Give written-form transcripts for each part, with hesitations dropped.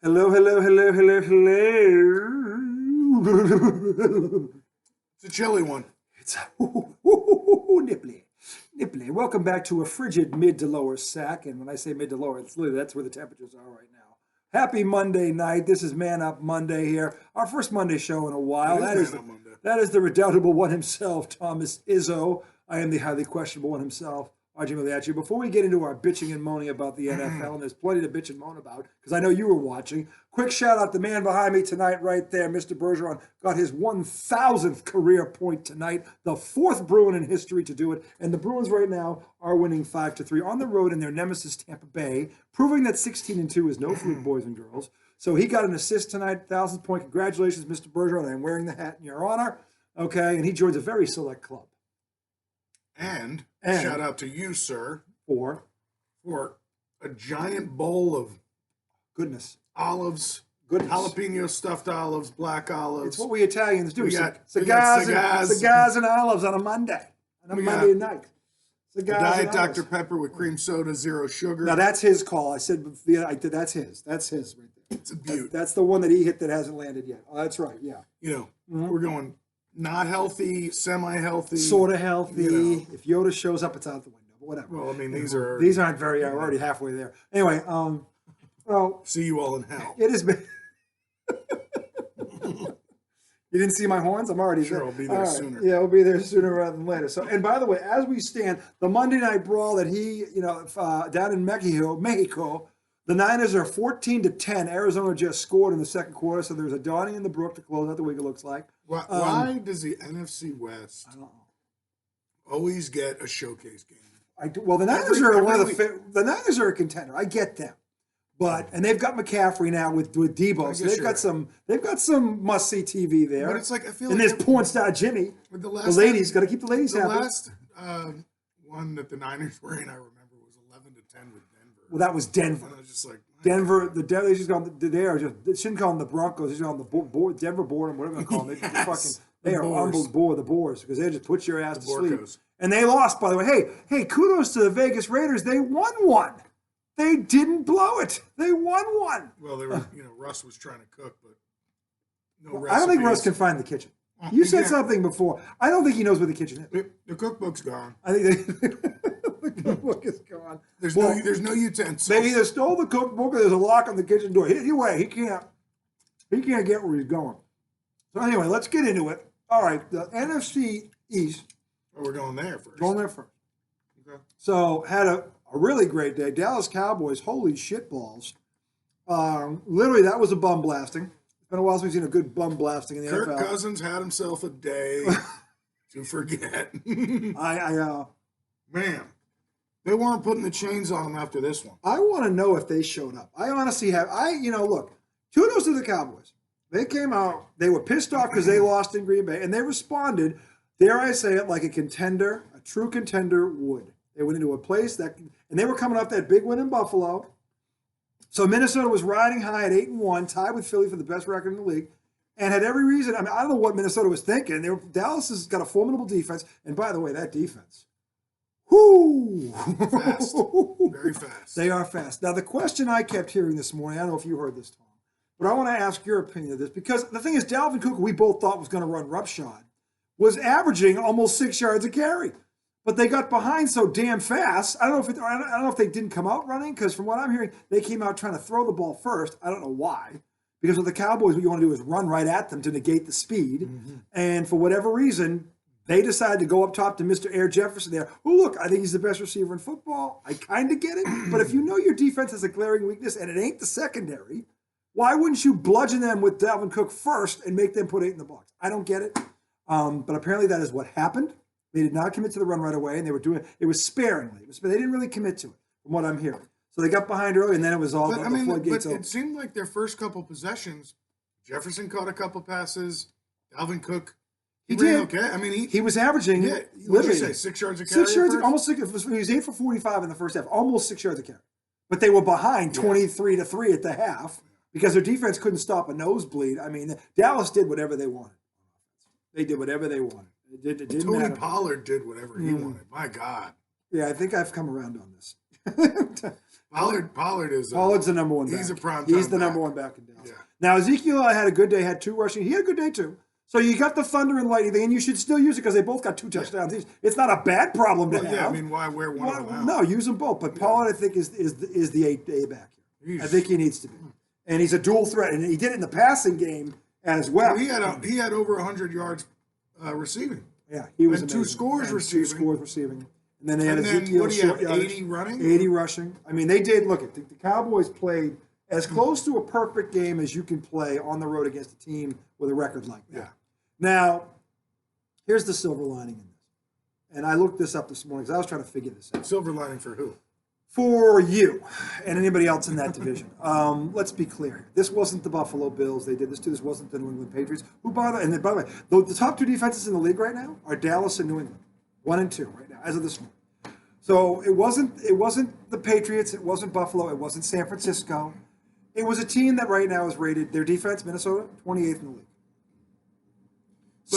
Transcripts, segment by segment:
Hello, hello, hello, hello, hello. It's a chilly one. It's nipply, nipply. Welcome back to a frigid mid to lower sack. And when I say mid to lower, it's literally that's where the temperatures are right now. Happy Monday night. This is Man Up Monday here. Our first Monday show in a while. It is Man Up Monday. That is the redoubtable one himself, Thomas Izzo. I am the highly questionable one himself, RJ Miliacci. Before we get into our bitching and moaning about the NFL, and there's plenty to bitch and moan about, because I know you were watching, quick shout out to the man behind me tonight right there, Mr. Bergeron, got his 1,000th career point tonight, the fourth Bruin in history to do it, and the Bruins right now are winning 5-3 on the road in their nemesis Tampa Bay, proving that 16-2 is no fluke, boys and girls. So he got an assist tonight, 1,000th point. Congratulations, Mr. Bergeron. I'm wearing the hat in your honor. Okay, and he joins a very select club. And shout out to you, sir, for a giant bowl of goodness, olives, jalapeno stuffed olives, black olives. It's what we Italians do. We got cigars and olives on a Monday, Monday night. Diet Dr. Pepper with cream soda, zero sugar. Now that's his call. I said, that's his right there. It's a beaut. That's the one that he hit that hasn't landed yet. Oh, that's right. Yeah. We're going not healthy, semi-healthy, sort of healthy. If Yoda shows up, it's out the window. But whatever. Well, I mean, these aren't very. We're already halfway there. Anyway, well, see you all in hell. It has been. You didn't see my horns? I'm already sure. there. I'll be there sooner. Yeah, we'll be there sooner rather than later. So, and by the way, as we stand, the Monday Night Brawl that down in Mexico, the Niners are 14-10. Arizona just scored in the second quarter, so there's a dawning in the brook to close out the week. It looks like. Why does the NFC West always get a showcase game? Well, the Niners the Niners are a contender. I get them. And they've got McCaffrey now with Debo, so they've got some must see TV there. But it's like I feel and like there's porn star Jimmy. The ladies got to keep the ladies happy. The last one that the Niners were in, I remember, was 11-10 with Denver. Well, that was Denver. And I was just like Denver. The Devils just call them. They shouldn't call them the Broncos. They should call them the Denver Board, whatever they call them. They are unbelievable, the Boars, because they just put your ass to sleep. And they lost, by the way. Hey, kudos to the Vegas Raiders. They won one. They didn't blow it. They won one. Well, they were, Russ was trying to cook, but no recipes. I don't think Russ can find the kitchen. You said something before. I don't think he knows where the kitchen is. The cookbook's gone. I think the cookbook is gone. There's no utensils. They either stole the cookbook or there's a lock on the kitchen door. Anyway, he can't get where he's going. So anyway, let's get into it. All right, the NFC East. Oh, we're going there first. Okay. So had a really great day. Dallas Cowboys, holy shit balls. Literally, that was a bum blasting. It's been a while since we've seen a good bum blasting in the NFL. Kirk Cousins had himself a day to forget. Man, they weren't putting the chains on him after this one. I want to know if they showed up. I honestly have. Look, kudos to the Cowboys. They came out, they were pissed off because they lost in Green Bay, and they responded, dare I say it, like a contender, a true contender would. They went into a place and they were coming off that big win in Buffalo. So Minnesota was riding high at 8-1, tied with Philly for the best record in the league, and had every reason. I mean, I don't know what Minnesota was thinking. Dallas has got a formidable defense, and by the way, that defense, whoo, fast, very fast. They are fast. Now, the question I kept hearing this morning, I don't know if you heard this, Tom, but I want to ask your opinion of this, because the thing is, Dalvin Cook, we both thought was going to run roughshod, was averaging almost 6 yards a carry. But they got behind so damn fast. I don't know if they didn't come out running, because from what I'm hearing, they came out trying to throw the ball first. I don't know why. Because with the Cowboys, what you want to do is run right at them to negate the speed. Mm-hmm. And for whatever reason, they decided to go up top to Mr. Air Jefferson there. Oh, look, I think he's the best receiver in football. I kind of get it. But if you know your defense has a glaring weakness and it ain't the secondary, why wouldn't you bludgeon them with Dalvin Cook first and make them put 8 in the box? I don't get it. But apparently that is what happened. They did not commit to the run right away, and they were doing it was sparingly. But they didn't really commit to it, from what I'm hearing. So they got behind early, and then it was all the floodgates open. It seemed like their first couple possessions, Jefferson caught a couple passes, Dalvin Cook, he ran okay. I mean, he was averaging. Yeah, what did you say? 6 yards a carry. 6 yards, almost 6. He was 8 for 45 in the first half, almost 6 yards a carry. But they were behind 23-3 at the half because their defense couldn't stop a nosebleed. I mean, Dallas did whatever they wanted. They did whatever they wanted. It didn't Tony matter. Pollard did whatever he wanted. My God. Yeah, I think I've come around on this. Pollard is Pollard's the number one back. He's a prime. He's the number one back in Dallas. Yeah. Now Ezekiel had a good day, had 2 rushing. He had a good day too. So you got the Thunder and Lightning thing, and you should still use it because they both got 2 touchdowns each. It's not a bad problem to have. Yeah, I mean, why wear one of them out? No, use them both. But Pollard, I think, is the 8A back here. I think he needs to be, and he's a dual threat, and he did it in the passing game as well. He had over 100 yards receiving. Yeah, he was and amazing. 2 scores receiving. 2 scores receiving. And then they had And then, Ezekiel what do you short have, yardage, 80 running? 80 rushing. I mean, they did, look, the Cowboys played as close to a perfect game as you can play on the road against a team with a record like that. Yeah. Now, here's the silver lining in this. And I looked this up this morning because I was trying to figure this out. Silver lining for who? For you and anybody else in that division. Let's be clear. This wasn't the Buffalo Bills. They did this too. This wasn't the New England Patriots. By the way, the top 2 defenses in the league right now are Dallas and New England. 1 and 2 right now, as of this morning. So it wasn't the Patriots. It wasn't Buffalo. It wasn't San Francisco. It was a team that right now is rated, their defense, Minnesota, 28th in the league.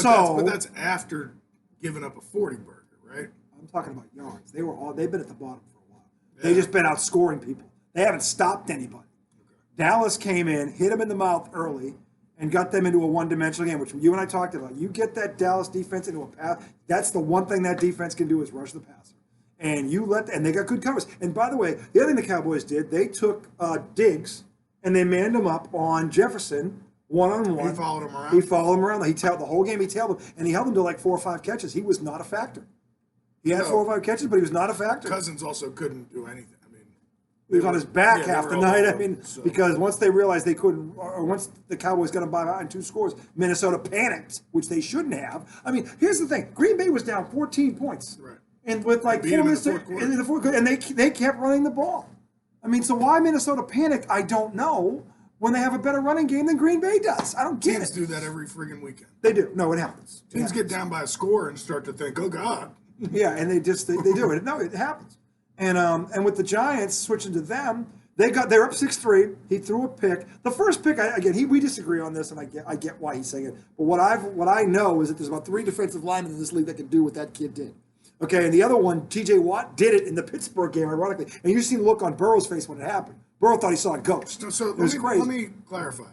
But that's after giving up a 40 burger, right? I'm talking about yards. They've been at the bottom for a while. Yeah. They've just been outscoring people. They haven't stopped anybody. Okay. Dallas came in, hit them in the mouth early, and got them into a one-dimensional game, which you and I talked about. You get that Dallas defense into a pass. That's the one thing that defense can do is rush the passer. And they got good covers. And by the way, the other thing the Cowboys did, they took Diggs and they manned him up on Jefferson one-on-one. He followed him around. He followed him around. He tailed the whole game. He tailed him, and he held him to like 4 or 5 catches. He was not a factor. He had 4 or 5 catches, but he was not a factor. Cousins also couldn't do anything. He was on his back half the night. Because once they realized they couldn't, or once the Cowboys got him by in 2 scores, Minnesota panicked, which they shouldn't have. I mean, here's the thing: Green Bay was down 14 points, right? And with like 4 minutes in the fourth quarter, and they kept running the ball. I mean, so why Minnesota panicked? I don't know. When they have a better running game than Green Bay does, I don't get it. Teams do that every friggin' weekend. They do. No, it happens. Teams get down by a score and start to think, "Oh God." Yeah, and they do it. No, it happens. And with the Giants switching to them, they're up 6-3. He threw a pick. The first pick, we disagree on this, and I get why he's saying it. But what I know is that there's about 3 defensive linemen in this league that can do what that kid did. Okay, and the other one, T.J. Watt, did it in the Pittsburgh game, ironically. And you seen the look on Burrow's face when it happened. Burrow thought he saw a ghost. So it was crazy. Let me clarify.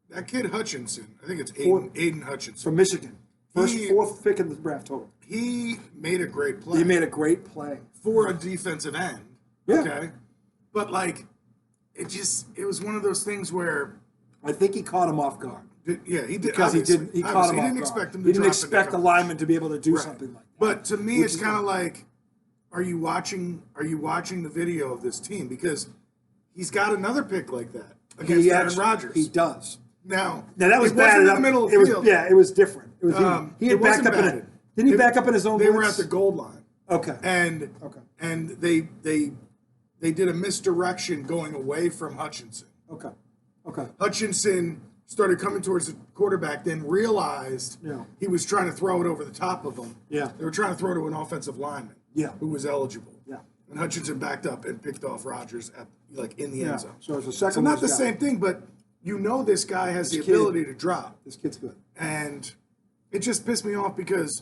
That kid Hutchinson, I think it's Aiden Hutchinson from Michigan, fourth pick in the draft total. He made a great play. He made a great play for a defensive end. Yeah. Okay. But it was one of those things where I think he caught him off guard. He did because he did. He caught him off guard. Expect him to he didn't expect the lineman to be able to do something like that. But to me, it's kind of like, are you watching the video of this team? Because he's got another pick like that against Aaron Rodgers. He does. Now that was bad in the middle of the field. It was different. It was he had backed up in it. Didn't he back up in his own? They were at the goal line. Okay. And they did a misdirection going away from Hutchinson. Okay. Hutchinson started coming towards the quarterback, then realized he was trying to throw it over the top of him. Yeah. They were trying to throw to an offensive lineman. Who was eligible. Yeah. And Hutchinson backed up and picked off Rodgers in the end zone. So it's a second. So not the same thing, but this guy has the ability to drop. This kid's good. And it just pissed me off because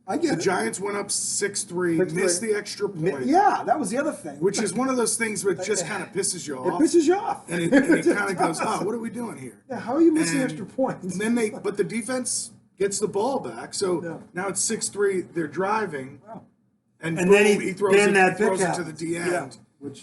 the Giants went up 6-3, missed the extra point. Yeah, that was the other thing. Which is one of those things that just kind of pisses you off. It pisses you off. And it kind of goes, what are we doing here? Yeah, how are you missing extra points? And then but the defense gets the ball back. So now it's 6-3, they're driving. Wow. And then boom, he throws it to the D end.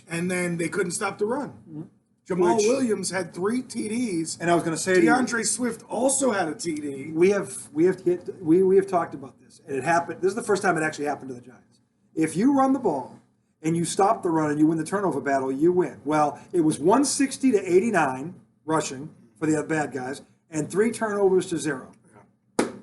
And then they couldn't stop the run. Mm-hmm. Jamal Williams had 3 TDs. And I was going to say DeAndre Swift also had a TD. We have talked about this. And it happened. This is the first time it actually happened to the Giants. If you run the ball and you stop the run and you win the turnover battle, you win. Well, it was 160 to 89 rushing for the bad guys and 3 turnovers to 0.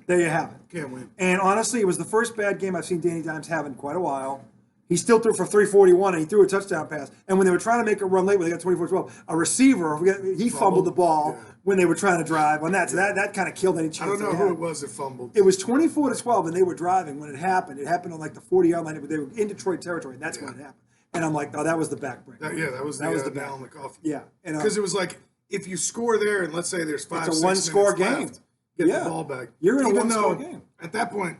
There you have it. Can't win. And honestly, it was the first bad game I've seen Danny Dimes have in quite a while. He still threw for 341, and he threw a touchdown pass. And when they were trying to make a run late, when they got 24-12, a receiver, he fumbled the ball when they were trying to drive on that. So that kind of killed any chance. I don't know who it was that fumbled. It was 24-12, and they were driving when it happened. It happened on like the 40-yard line. They were in Detroit territory, and that's when it happened. And I'm like, oh, that was the backbreaker. That was the nail in the coffin. Yeah. Because it was like, if you score there, and let's say there's 5, it's a 6 one-score game. Left, get the ball back. You're in a one-score game. At that point,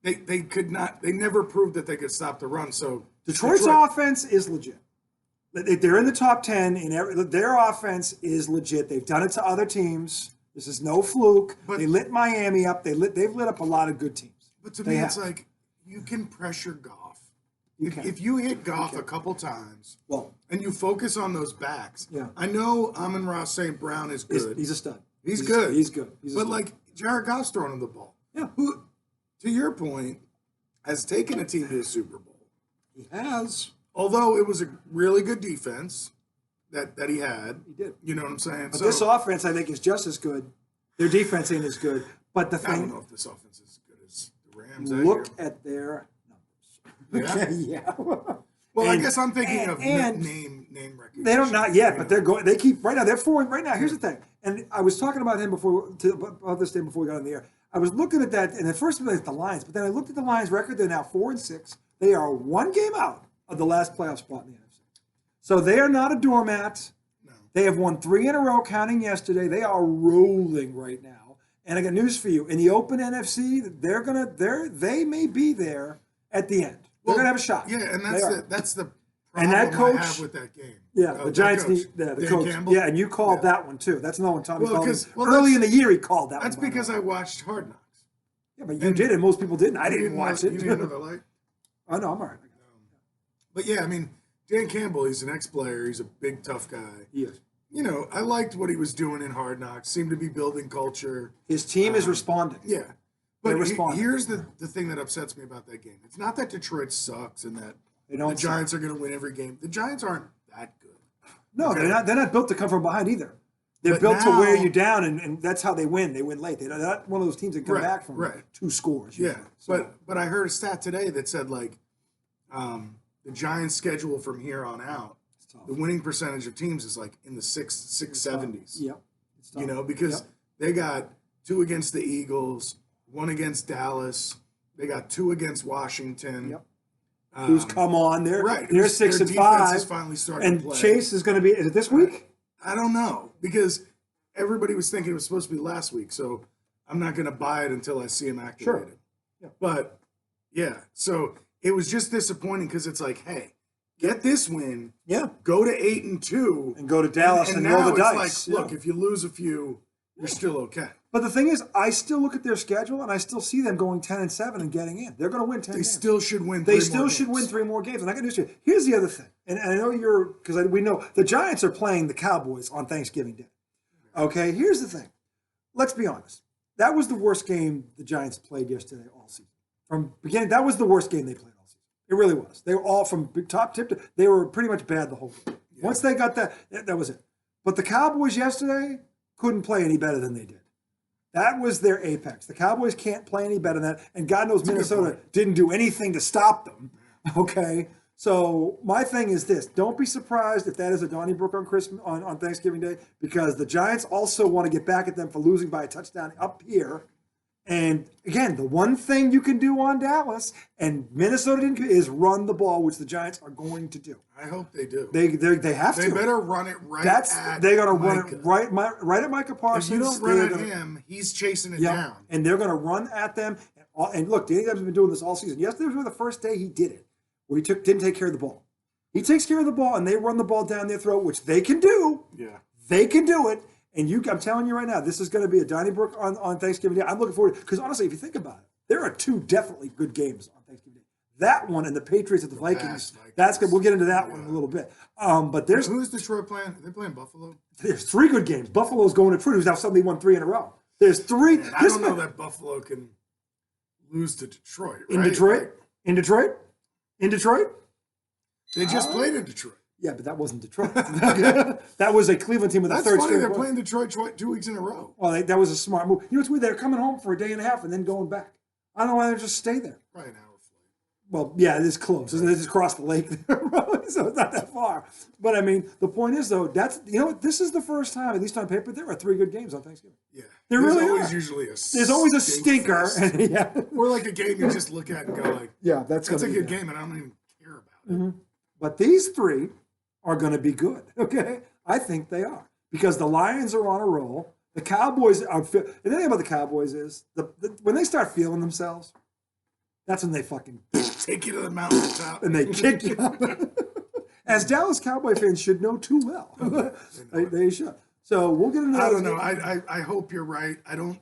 they could not. They never proved that they could stop the run. So Detroit's offense is legit. They're in the top 10. Their offense is legit. They've done it to other teams. This is no fluke. But, they lit Miami up. They've lit up a lot of good teams. But to me, it's like you can pressure Goff. If you hit Goff a couple times, and you focus on those backs, I know Amon-Ra St. Brown is good. He's a stud. He's good. He's good. But like Jared Goff's throwing him the ball. Yeah. Who, to your point, has taken a team to the Super Bowl. He has. Although it was a really good defense that he had. He did. You know what I'm saying? But this offense, I think, is just as good. Their defense ain't as good. But the thing, I don't know if this offense is as good as the Rams. Look at their numbers. Yeah. Well, I guess I'm thinking of name recognition. They don't not yet, but they're going. They keep right now. They're 4 right now. Here's the thing, and I was talking about him about this day before we got on the air. I was looking at that, and at first it was the Lions, but then I looked at the Lions' record. They're now 4-6. They are 1 game out of the last playoff spot in the NFC. So they are not a doormat. No. They have won 3 in a row, counting yesterday. They are rolling right now. And I got news for you: in the open NFC, they may be there at the end. They're gonna have a shot. Yeah, and that's the problem and that coach, I have with that game. Yeah, the Giants need the coach. Campbell? Yeah, and you called that one too. That's another one Tommy called. Well, early in the year he called that that's one. That's because I watched Hard Knocks. Yeah, but you did it. Most people didn't. I didn't watch it. You didn't know the light? Oh, no, I'm all right. But yeah, I mean, Dan Campbell, he's an ex-player. He's a big, tough guy. He is. You know, I liked what he was doing in Hard Knocks. Seemed to be building culture. His team is responding. Yeah. But responding. Here's the thing that upsets me about that game. It's not that Detroit sucks and that the Giants are going to win every game. The Giants aren't that good. No, okay? they're not built to come from behind either. They're built to wear you down, and that's how they win. They win late. They're not one of those teams that come back from 2 scores. Yeah, but I heard a stat today that said like the Giants' schedule from here on out, the winning percentage of teams is like in the 670s. Yep. You know, because they got 2 against the Eagles, 1 against Dallas. They got 2 against Washington. Yep. Who's come on? They're 6 and 5. Is finally starting to play. Chase is going to be. Is it this week? I don't know, because everybody was thinking it was supposed to be last week, so I'm not going to buy it until I see him activated. Sure. Yeah. But yeah, so it was just disappointing because it's like, hey, get this win. Yeah. Go to 8-2 and go to Dallas and roll the dice. Like, look, if you lose a few, you're still okay. But the thing is, I still look at their schedule and I still see them going 10-7 and getting in. They're going to win 10 games. They still should win. They still should win 3 more games. And I got news for you. Here's the other thing. And I know because we know the Giants are playing the Cowboys on Thanksgiving Day. Okay, here's the thing. Let's be honest. That was the worst game the Giants played yesterday all season. From beginning, that was the worst game they played all season. It really was. They were all from top tip to, they were pretty much bad the whole game. Yeah. Once they got that was it. But the Cowboys yesterday couldn't play any better than they did. That was their apex. The Cowboys can't play any better than that. And God knows Minnesota didn't do anything to stop them. Okay? So my thing is this. Don't be surprised if that is a Donnybrook on Thanksgiving Day, because the Giants also want to get back at them for losing by a touchdown up here. And again, the one thing you can do on Dallas, and Minnesota didn't, is run the ball, which the Giants are going to do. I hope they do. They have to. They better run it right. They're going to run it right at Micah Parsons. If you don't run at him, he's chasing it down. And they're going to run at them. And look, Danny Dimes has been doing this all season. Yesterday was the first day he did it, where he didn't take care of the ball. He takes care of the ball, and they run the ball down their throat, which they can do. Yeah, they can do it. And I'm telling you right now, this is going to be a Donnybrook on Thanksgiving Day. I'm looking forward to it, because honestly, if you think about it, there are 2 definitely good games on Thanksgiving Day. That one and the Patriots at the Vikings. That's good. We'll get into that one in a little bit. But who's Detroit playing? Are they playing Buffalo? There's 3 good games. Buffalo's going to Detroit, who's now suddenly won 3 in a row. There's 3. Man, I don't know that Buffalo can lose to Detroit. Right? In Detroit. They just played in Detroit. Yeah, but that wasn't Detroit. That was a Cleveland team with a third string. They're point. playing Detroit 2 weeks in a row. Well, that was a smart move. You know what's weird? They're coming home for a day and a half and then going back. I don't know why they just stay there. Probably an hour flight. Well, yeah, it is close. Isn't it? They just cross the lake there, so it's not that far. But I mean, the point is though, this is the first time, at least on paper, there are 3 good games on Thanksgiving. Yeah, There's always a stinker. Yeah. Or like a game you just look at and go like, yeah, that's a good game, and I don't even care about it. Mm-hmm. But these 3 are going to be good. Okay, I think they are, because the Lions are on a roll. The Cowboys are. And the thing about the Cowboys is when they start feeling themselves, that's when they fucking take you to the mountaintop. And they kick you out. As Dallas Cowboy fans should know too well. They should. So we'll get into that. I don't know. I hope you're right. I don't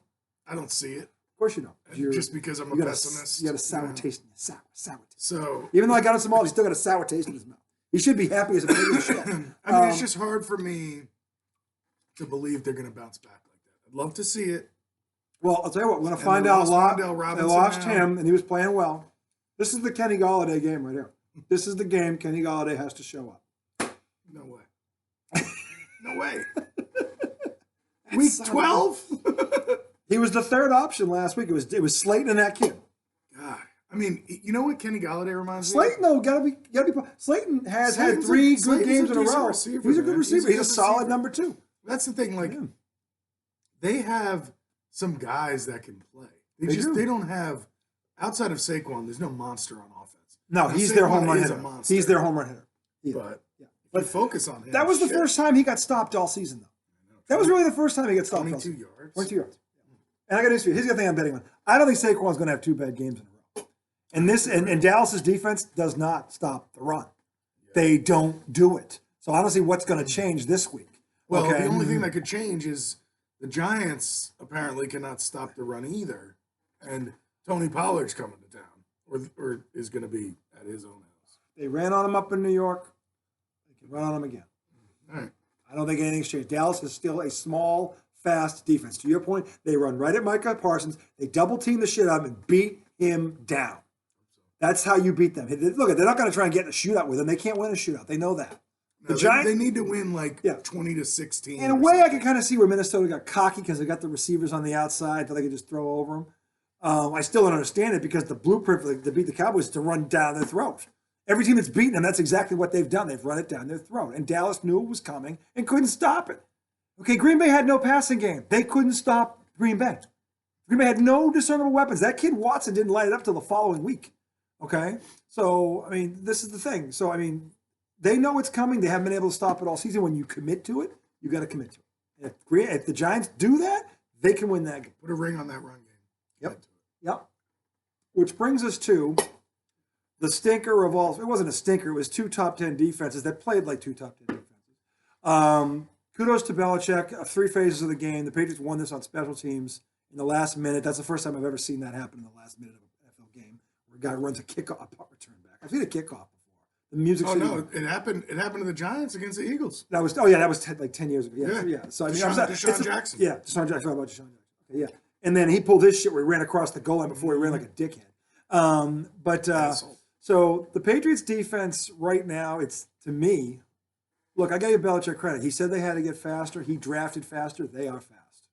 see it. Of course you don't. Just because I'm a pessimist. You got a sour taste in your sour taste. So even though I got him some all, he's still got a sour taste in his mouth. He should be happy as a pig in the shit. I mean, it's just hard for me to believe they're going to bounce back like that. I'd love to see it. Well, I'll tell you what, we're going to find out a lot. They lost now. him, and he was playing well. This is the Kenny Golladay game right here. This is the game Kenny Golladay has to show up. No way. No way. Week 12? He was the third option last week. It was Slayton and that kid. God. I mean, you know what Kenny Golladay reminds me of? Slayton, though, gotta be. Slayton has had 3 good games in a row. Receiver, he's a good receiver. He's a solid receiver. number 2. That's the thing. Like, they have some guys that can play. They don't have, outside of Saquon, there's no monster on offense. No, he's their home run hitter. He's their home run hitter. But focus on him. That was the first time he got stopped all season, though. That was really the first time he got stopped. 22 yards. 22 yards. And I got news for you. Here's the thing I'm betting on. I don't think Saquon's going to have 2 bad games in a row. And Dallas's defense does not stop the run. They don't do it. So I don't see what's going to change this week. Well, the only thing that could change is the Giants apparently cannot stop the run either. And Tony Pollard's coming to town, or is going to be at his own house. They ran on him up in New York. They can run on him again. All right. I don't think anything's changed. Dallas is still a small, fast defense. To your point, they run right at Micah Parsons. They double team the shit out of him and beat him down. That's how you beat them. Look, they're not going to try and get in a shootout with them. They can't win a shootout. They know that. No, they need to win 20-16. In a way, I can kind of see where Minnesota got cocky because they got the receivers on the outside that they could just throw over them. I still don't understand it because the blueprint to beat the Cowboys is to run down their throat. Every team that's beaten them, that's exactly what they've done. They've run it down their throat. And Dallas knew it was coming and couldn't stop it. Okay, Green Bay had no passing game. They couldn't stop Green Bay. Green Bay had no discernible weapons. That kid Watson didn't light it up till the following week. Okay? So, I mean, this is the thing. So, I mean, they know it's coming. They haven't been able to stop it all season. When you commit to it, you got to commit to it. If the Giants do that, they can win that game. Put a ring on that run game. Yep. Which brings us to the stinker of all. It wasn't a stinker. It was 2 top 10 defenses that played like 2 top 10 defenses. Kudos to Belichick. 3 phases of the game. The Patriots won this on special teams in the last minute. That's the first time I've ever seen that happen in the last minute of an NFL game, where a guy runs a kickoff, a punt return back. I've seen a kickoff before. The Music City. No, it happened. It happened to the Giants against the Eagles. That was like 10 years ago. Yeah. So I mean, Deshaun Jackson. Yeah, Deshaun Jackson. How about Deshaun Jackson? Okay, yeah. And then he pulled his shit where he ran across the goal line before he ran like a dickhead. So the Patriots defense right now, it's, to me, look, I gave Belichick credit. He said they had to get faster. He drafted faster. They are fast.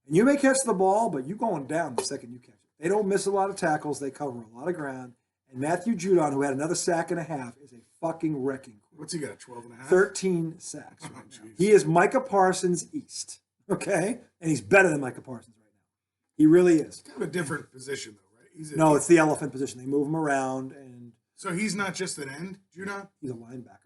And you may catch the ball, but you're going down the second you catch it. They don't miss a lot of tackles. They cover a lot of ground. And Matthew Judon, who had another sack and a half, is a fucking wrecking crew. What's he got, 12 and a half? 13 sacks right now. He is Micah Parsons East, okay? And he's better than Micah Parsons right now. He really is. Kind of a different position, though, right? No, it's the elephant position. They move him around. And so he's not just an end, Judon? He's a linebacker.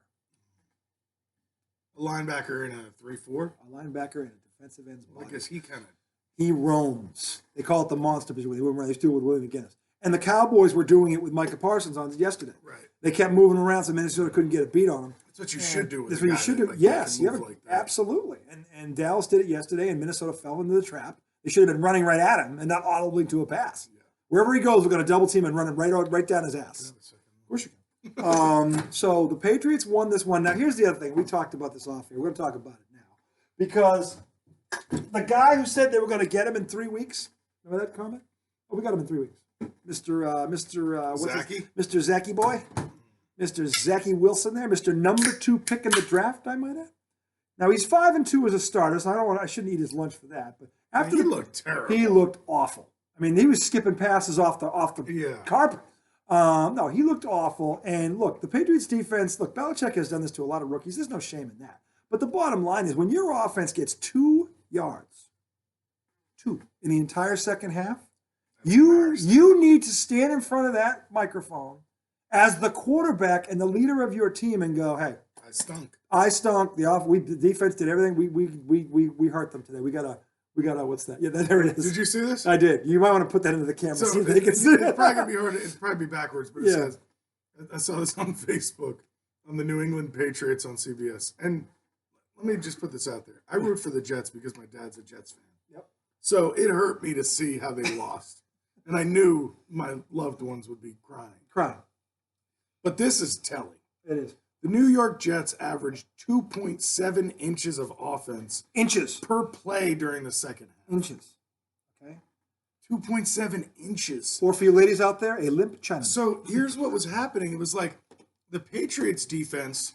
A linebacker in a 3-4? A linebacker in a defensive end's body. I guess he roams. They call it the monster position. They move around. They do it with William McGinnis. And the Cowboys were doing it with Micah Parsons on yesterday. Right. They kept moving around, so Minnesota couldn't get a beat on them. That's what you should do. That's what you should do. Yes, absolutely. And Dallas did it yesterday, and Minnesota fell into the trap. They should have been running right at him and not audibly to a pass. Yeah. Wherever he goes, we're going to double team and run him right down his ass. Of course you can. So the Patriots won this one. Now, here's the other thing. We talked about this off here. We're going to talk about it now. Because the guy who said they were going to get him in 3 weeks, remember that comment? Oh, we got him in 3 weeks. Mr. Zacky boy, Mr. Zacky Wilson there, Mr. number 2 pick in the draft, I might add. Now he's 5-2 as a starter, so I shouldn't eat his lunch for that. But after he looked terrible. He looked awful. I mean, he was skipping passes off the carpet. No, he looked awful. And look, the Patriots defense. Look, Belichick has done this to a lot of rookies. There's no shame in that. But the bottom line is, when your offense gets 2 yards, 2 in the entire second half. You need to stand in front of that microphone as the quarterback and the leader of your team and go, hey, I stunk. The defense did everything. We hurt them today. We We got what's that? Yeah, there it is. Did you see this? I did. You might want to put that into the camera so they can see it. It's probably gonna be hard. It's probably be backwards, but it says. I saw this on Facebook on the New England Patriots on CBS, and let me just put this out there. I root for the Jets because my dad's a Jets fan. Yep. So it hurt me to see how they lost, and I knew my loved ones would be crying. But this is telling. It is. The New York Jets averaged 2.7 inches of offense per play during the second half. Inches. Okay. 2.7 inches. Or for you ladies out there, a limp China. So here's what was happening. It was like the Patriots defense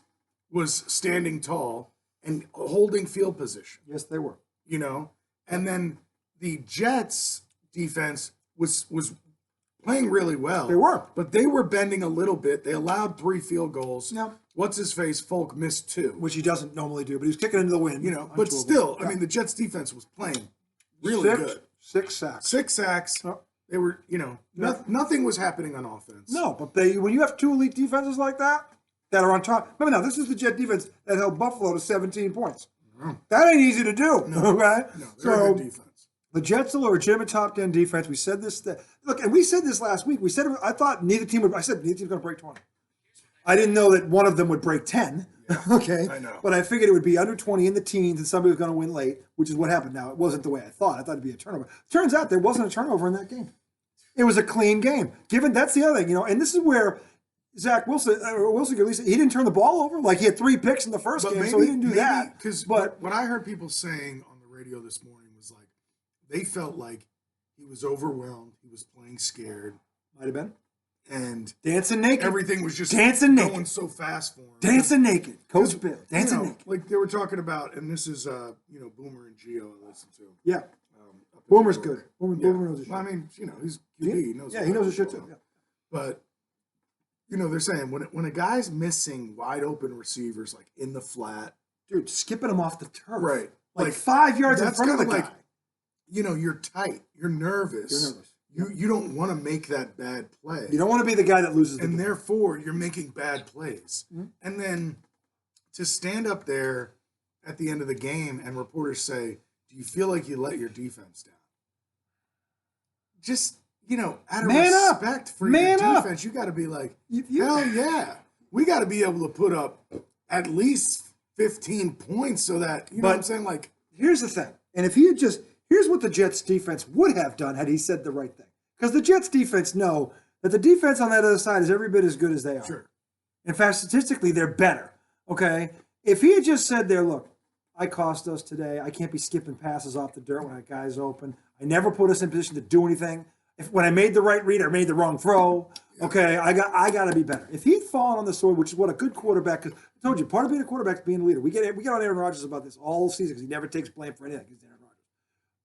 was standing tall and holding field position. Yes, they were. You know? And then the Jets defense was playing really well. They were. But they were bending a little bit. They allowed 3 field goals. No. What's his face? Folk missed 2. Which he doesn't normally do, but he was kicking into the wind. You know, but still, I mean, the Jets defense was playing really good. 6 sacks. 6 sacks. Oh. They were, you know, nothing was happening on offense. No, but when you have 2 elite defenses like that are on top. Remember now, this is the Jet defense that held Buffalo to 17 points. That ain't easy to do. No, okay? No, they're a good defense. The Jets are a legitimate top 10 defense. We said this. Look, and we said this last week. We said I thought neither team would. I said neither team's going to break 20. I didn't know that one of them would break 10. Yeah, okay, I know. But I figured it would be under 20 in the teens, and somebody was going to win late, which is what happened. Now it wasn't the way I thought. I thought it'd be a turnover. Turns out there wasn't a turnover in that game. It was a clean game. Given that's the other thing, you know, and this is where Zach Wilson, at least he didn't turn the ball over. Like he had 3 picks in the first game, so he didn't do that. Because what I heard people saying on the radio this morning was like they felt like he was overwhelmed. He was playing scared. Might have been. And dancing naked. Everything was just going so fast for him. Dancing naked. Coach Bill. Dancing naked. Like they were talking about, and this is, you know, Boomer and Gio I listen to. Yeah. Boomer's good. Boomer knows his shit. Well, I mean, you know, he's QB. He knows. Yeah, he knows his shit too. Yeah. But you know, they're saying when a guy's missing wide open receivers like in the flat, dude, skipping him off the turf, right? Like 5 yards in front of the guy. You know, you're tight. You're nervous. You don't want to make that bad play. You don't want to be the guy that loses the and game. Therefore, you're making bad plays. Mm-hmm. And then to stand up there at the end of the game and reporters say, do you feel like you let your defense down? Just, you know, out of respect for your defense, you got to be like, hell yeah. We got to be able to put up at least 15 points so that, you know what I'm saying? Like, here's the thing. And if he had here's what the Jets defense would have done had he said the right thing. Because the Jets defense know that the defense on that other side is every bit as good as they are. Sure. In fact, statistically, they're better. Okay? If he had just said there, look, I cost us today. I can't be skipping passes off the dirt when a guy's open. I never put us in position to do anything. When I made the right read, I made the wrong throw. Okay, I got to be better. If he'd fallen on the sword, which is what a good quarterback, because I told you, part of being a quarterback is being a leader. We get on Aaron Rodgers about this all season because he never takes blame for anything. He's Aaron Rodgers.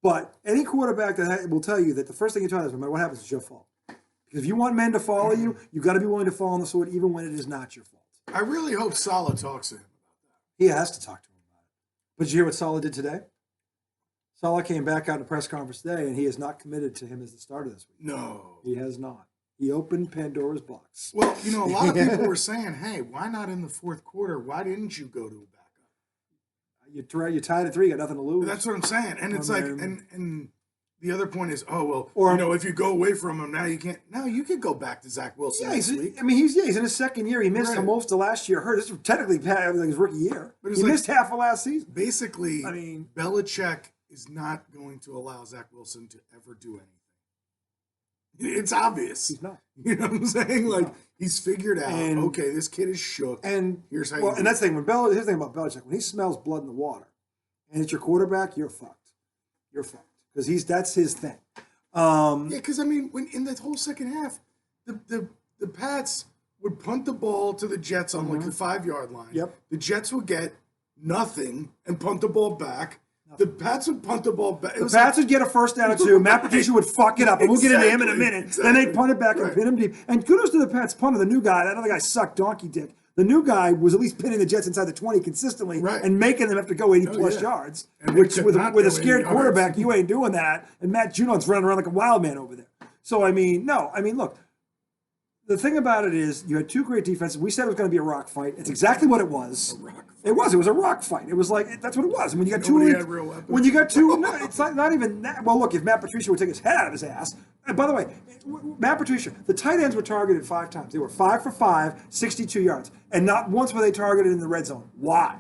But any quarterback that will tell you that the first thing you tell is, no matter what happens, it's your fault. Because if you want men to follow you, you've got to be willing to fall on the sword even when it is not your fault. I really hope Saleh talks to him about that. He has to talk to him about it. But did you hear what Saleh did today? Saleh came back out in a press conference today, and he is not committed to him as the starter this week. No. He has not. He opened Pandora's box. Well, you know, a lot of people were saying, hey, why not in the fourth quarter? Why didn't you go to a backup? You tied at 3, you got nothing to lose. That's what I'm saying. And it's like, and the other point is, you know, if you go away from him, now you can't. No, you could go back to Zach Wilson next week. I mean, he's in his second year. He missed most of last year. This is technically his rookie year. But he missed half of last season. Basically, I mean, Belichick is not going to allow Zach Wilson to ever do anything. It's obvious. He's not. You know what I'm saying? Like, he's figured out, okay, this kid is shook. And here's how you do and that's the thing. Here's the thing about Belichick. When he smells blood in the water and it's your quarterback, you're fucked. You're fucked. Because that's his thing. Yeah, because, I mean, when in that whole second half, the Pats would punt the ball to the Jets on, like, the 5-yard line. Yep. The Jets would get nothing and punt the ball back. The Pats would punt the ball back. The Pats would get a first down or 2. Matt Patricia would fuck it up. And we'll get into him in a minute. Exactly. Then they'd punt it back and pin him deep. And kudos to the Pats punter, the new guy. That other guy sucked donkey dick. The new guy was at least pinning the Jets inside the 20 consistently and making them have to go 80-plus yards. Which, with a scared quarterback, you ain't doing that. And Matt Judon's running around like a wild man over there. So, I mean, look. the thing about it is you had two great defenses. We said it was going to be a rock fight. It's exactly what it was. It was a rock fight. It was like, that's what it was. And when you got when you got two, no, it's not even that. Well, look, if Matt Patricia would take his head out of his ass. And by the way, Matt Patricia, the tight ends were targeted 5 times. They were 5 for 5, 62 yards. And not once were they targeted in the red zone. Why?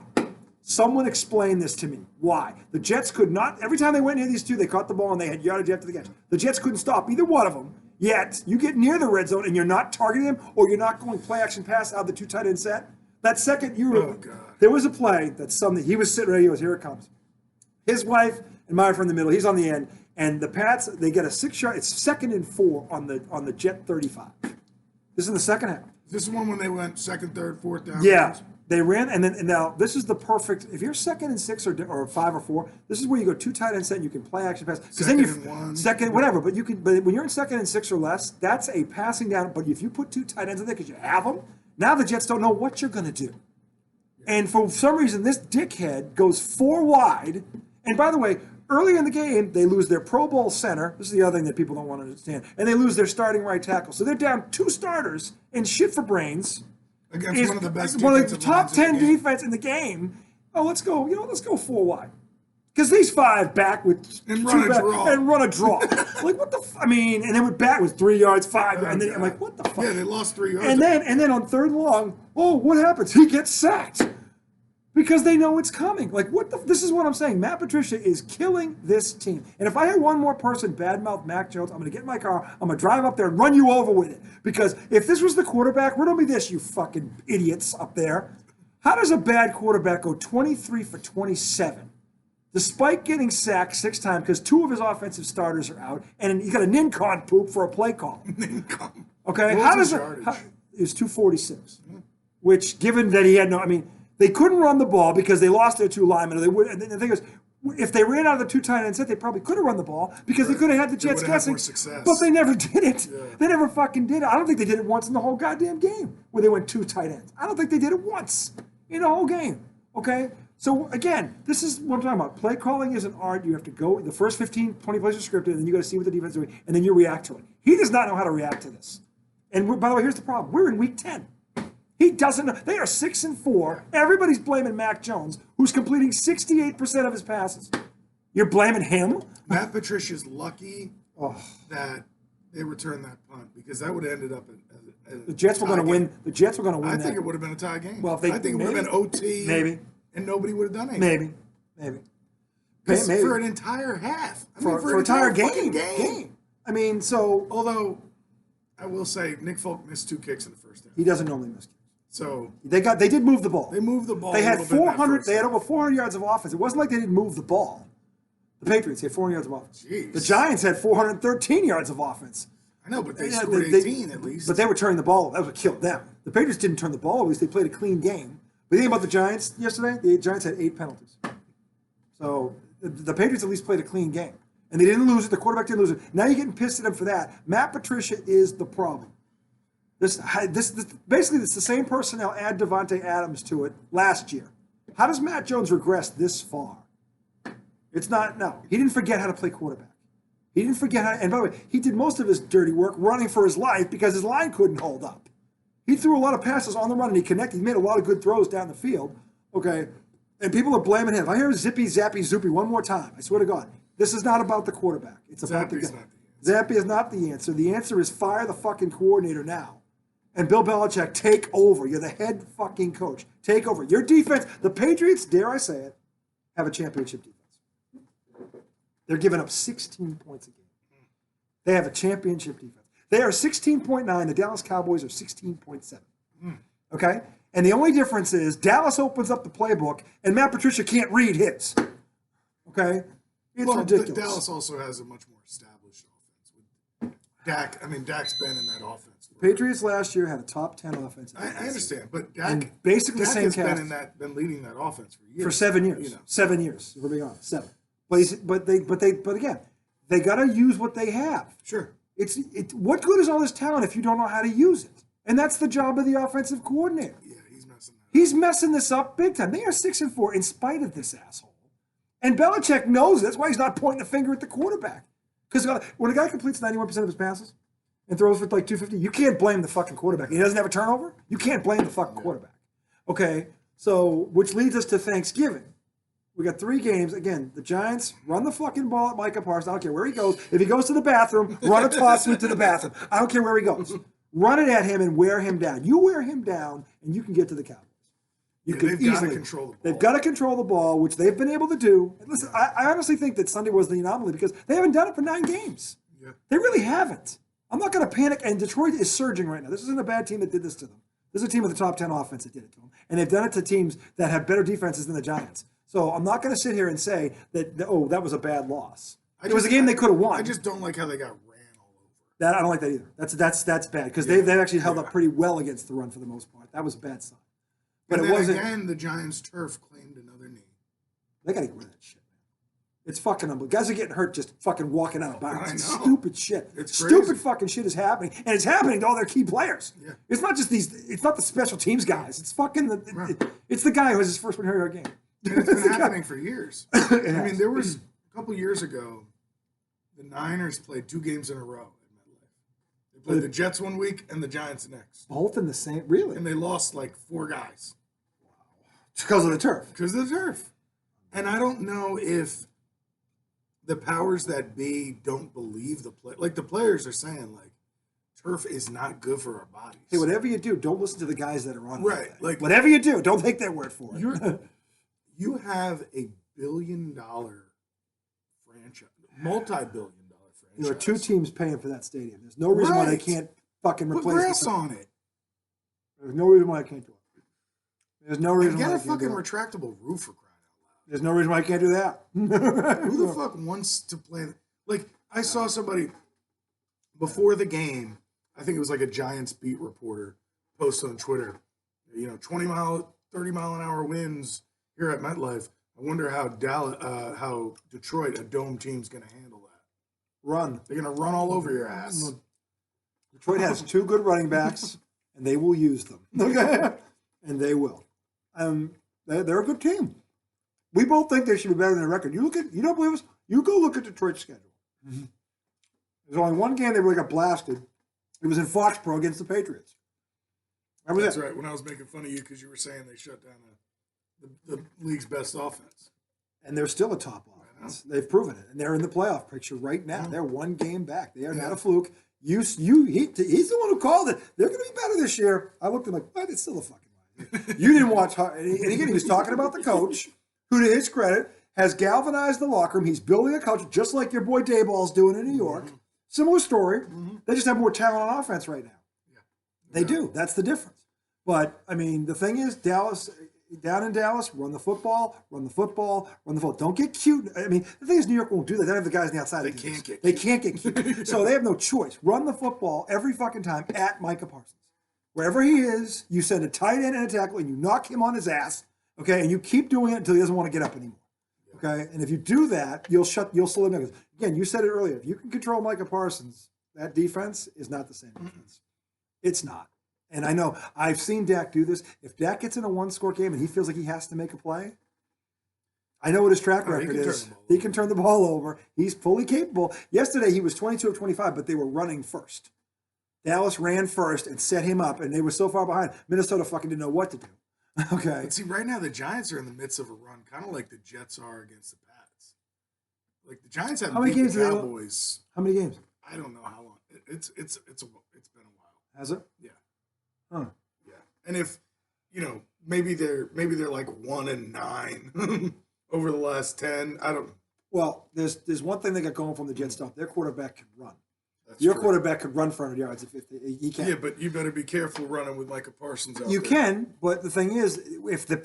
Someone explain this to me. Why? The Jets could not, every time they went near these two, they caught the ball and they had yardage after the catch. The Jets couldn't stop either one of them. Yet, you get near the red zone and you're not targeting them, or you're not going play action pass out of the 2 tight end set. That second, there was a play that he was sitting right here. Here it comes. His wife and Meyer from the middle. He's on the end, and the Pats, they get a 6-yard. It's 2nd and 4 on the Jet 35. This is in the second half. This is one when they went 2nd, 3rd, 4th down. Yeah. They ran, and now this is the perfect. If you're 2nd and 6 or 5 or 4, this is where you go 2 tight end set and you can play action pass. Because then second, whatever. But you can. But when you're in 2nd and 6 or less, that's a passing down. But if you put 2 tight ends in there because you have them, now the Jets don't know what you're going to do. And for some reason, this dickhead goes 4 wide. And by the way, early in the game, they lose their Pro Bowl center. This is the other thing that people don't want to understand. And they lose their starting right tackle. So they're down 2 starters and shit for brains. Against one of the best one of the top 10 defense in the game. Oh, let's go 4 wide. Because these 5 back with and run a draw. Like, what the I mean, and then with back with 3 yards, 5 yards, and then I'm like, what the fuck? Yeah, they lost 3 yards. And then on 3rd and long, what happens? He gets sacked. Because they know it's coming. Like, this is what I'm saying. Matt Patricia is killing this team. And if I had one more person badmouth Mac Jones, I'm going to get in my car, I'm going to drive up there and run you over with it. Because if this was the quarterback, riddle me this, you fucking idiots up there. How does a bad quarterback go 23 for 27, despite getting sacked 6 times because 2 of his offensive starters are out, and he got a nincompoop for a play call? Okay? How does it? It was 246. Which, given that he had they couldn't run the ball because they lost their 2 linemen. Or they would. And the thing is, if they ran out of the 2 tight end set, they probably could have run the ball because they could have had the Jets guessing. But they never did it. Yeah. They never fucking did it. I don't think they did it once in the whole goddamn game where they went 2 tight ends. I don't think they did it once in the whole game. Okay? So again, this is what I'm talking about. Play calling is an art. You have to go, the first 15, 20 plays are scripted, and then you got to see what the defense is doing, and then you react to it. He does not know how to react to this. And by the way, here's the problem. We're in week 10. He doesn't know. They are 6 and 4. Everybody's blaming Mac Jones, who's completing 68% of his passes. You're blaming him? Matt Patricia's lucky that they returned that punt, because that would have ended up the Jets were going to win. The Jets were going to win. I think it would have been a tie game. Well, I think it would have been OT. Maybe. And nobody would have done anything. Maybe. For an entire half. For an entire game. I mean, so although I will say Nick Folk missed 2 kicks in the first half. He doesn't normally miss kicks. So they did move the ball. They moved the ball. They had 400. They had over 400 yards of offense. It wasn't like they didn't move the ball. The Patriots had 400 yards of offense. Jeez. The Giants had 413 yards of offense. I know, but they scored 18 at least. But they were turning the ball. That was what killed them. The Patriots didn't turn the ball. At least they played a clean game. But you think about the Giants yesterday? The Giants had 8 penalties. So the Patriots at least played a clean game. And they didn't lose it. The quarterback didn't lose it. Now you're getting pissed at them for that. Matt Patricia is the problem. This basically, it's the same personnel. Add Devontae Adams to it last year. How does Matt Jones regress this far? It's not. No, he didn't forget how to play quarterback. He didn't forget how. And by the way, he did most of his dirty work running for his life because his line couldn't hold up. He threw a lot of passes on the run and he connected. He made a lot of good throws down the field. Okay, and people are blaming him. If I hear zippy, zappy, zoopy one more time, I swear to God, this is not about the quarterback. It's about the guy. Zappy is not the answer. The answer is fire the fucking coordinator now. And Bill Belichick, take over. You're the head fucking coach. Take over. Your defense, the Patriots, dare I say it, have a championship defense. They're giving up 16 points a game. They have a championship defense. They are 16.9. The Dallas Cowboys are 16.7. Okay? And the only difference is Dallas opens up the playbook and Matt Patricia can't read his. Okay? It's ridiculous. Dallas also has a much more established offense. Dak's been in that offense. Patriots last year had a top 10 offense. I understand, but Dak basically the same cast. Been leading that offense for years. For 7 years. You know. 7 years. We're being honest. 7. But again, they got to use what they have. Sure. What good is all this talent if you don't know how to use it? And that's the job of the offensive coordinator. Yeah, he's messing that up. He's messing this up big time. They are 6 and 4 in spite of this asshole. And Belichick knows it. That's why he's not pointing a finger at the quarterback. Because when a guy completes 91% of his passes, and throws for like 250. You can't blame the fucking quarterback. He doesn't have a turnover. You can't blame the fucking quarterback. Okay, so which leads us to Thanksgiving. We got 3 games. Again, the Giants run the fucking ball at Micah Parsons. I don't care where he goes. If he goes to the bathroom, run a toss sweep to the bathroom. I don't care where he goes. Run it at him and wear him down. You wear him down, and you can get to the Cowboys. They've got to control the ball. They've got to control the ball, which they've been able to do. And listen, I honestly think that Sunday was the anomaly because they haven't done it for 9 games. Yeah. They really haven't. I'm not going to panic. And Detroit is surging right now. This isn't a bad team that did this to them. This is a team with a top 10 offense that did it to them. And they've done it to teams that have better defenses than the Giants. So I'm not going to sit here and say that, that was a bad loss. It was a game they could have won. I just don't like how they got ran all over. That I don't like that either. That's bad because they've actually held up pretty well against the run for the most part. That was a bad sign. But it wasn't. Again, the Giants' turf claimed another knee. They got to get rid of that shit, man. It's fucking unbelievable. Guys are getting hurt just fucking walking out of bounds. It's stupid shit. It's stupid crazy. Fucking shit is happening, and it's happening to all their key players. Yeah. It's not just these. It's not the special teams guys. It's fucking it's the guy who has his first 100-yard game. And it's been happening for years. I mean, there was a couple years ago, the Niners played 2 games in a row at MetLife. They played the Jets one week and the Giants next. Both in the same, really? And they lost like 4 guys. It's because of the turf. Because of the turf. And I don't know if the powers that be don't believe the play. Like the players are saying, like, turf is not good for our bodies. Hey, whatever you do, don't listen to the guys that are on it. Right. Like whatever you do, don't take their word for it. You have a billion-dollar franchise, multi-billion-dollar franchise. There are 2 teams paying for that stadium. There's no reason why they can't fucking replace it. Put grass on it. There's no reason why I can't do it. There's no reason why I can't do it. Get a fucking retractable roof for crying out loud. There's no reason why I can't do that. Who the fuck wants to play? Like, I saw somebody before the game, I think it was like a Giants beat reporter, post on Twitter, 20-mile, 30-mile-an-hour winds here at MetLife. I wonder how Detroit, a dome team's going to handle that. Run. They're going to run all over your ass. Detroit has 2 good running backs, and they will use them. Okay, and they will. They're a good team. We both think they should be better than the record. You don't believe us? You go look at Detroit's schedule. Mm-hmm. There's only one game they really got blasted. It was in Foxborough against the Patriots. That's right. When I was making fun of you because you were saying they shut down the league's best offense. And they're still a top offense. They've proven it. And they're in the playoff picture right now. They're 1 game back. They are not a fluke. He's the one who called it. They're going to be better this year. I looked at him like, what? It's still a fucking lie. You didn't watch. And again, he was talking about the coach, who, to his credit, has galvanized the locker room. He's building a culture just like your boy Dayball's doing in New York. Mm-hmm. Similar story. Mm-hmm. They just have more talent on offense right now. Yeah. They do. That's the difference. But, I mean, the thing is, down in Dallas, run the football. Don't get cute. I mean, the thing is, New York won't do that. They don't have the guys on the outside. They can't get cute. So they have no choice. Run the football every fucking time at Micah Parsons. Wherever he is, you send a tight end and a tackle, and you knock him on his ass, okay? And you keep doing it until he doesn't want to get up anymore, okay? And if you do that, you'll slow him down. Again, you said it earlier. If you can control Micah Parsons, that defense is not the same defense. It's not. And I know I've seen Dak do this. If Dak gets in a 1-score game and he feels like he has to make a play, I know what his track record is. He can turn the ball over. He's fully capable. Yesterday he was 22 of 25, but they were running first. Dallas ran first and set him up, and they were so far behind. Minnesota fucking didn't know what to do. Okay. But see, right now the Giants are in the midst of a run, kind of like the Jets are against the Pats. Like the Giants have beat the Cowboys. How many games? I don't know how long. It's been a while. Has it? Yeah. Huh. Yeah. And if maybe they're like 1-9 over the last 10. I don't. Well, there's one thing they got going from the Jets stuff. Their quarterback can run. Your quarterback could run for 100 yards if he can. Yeah, but you better be careful running with Micah Parsons out You there. can, but the thing is, if they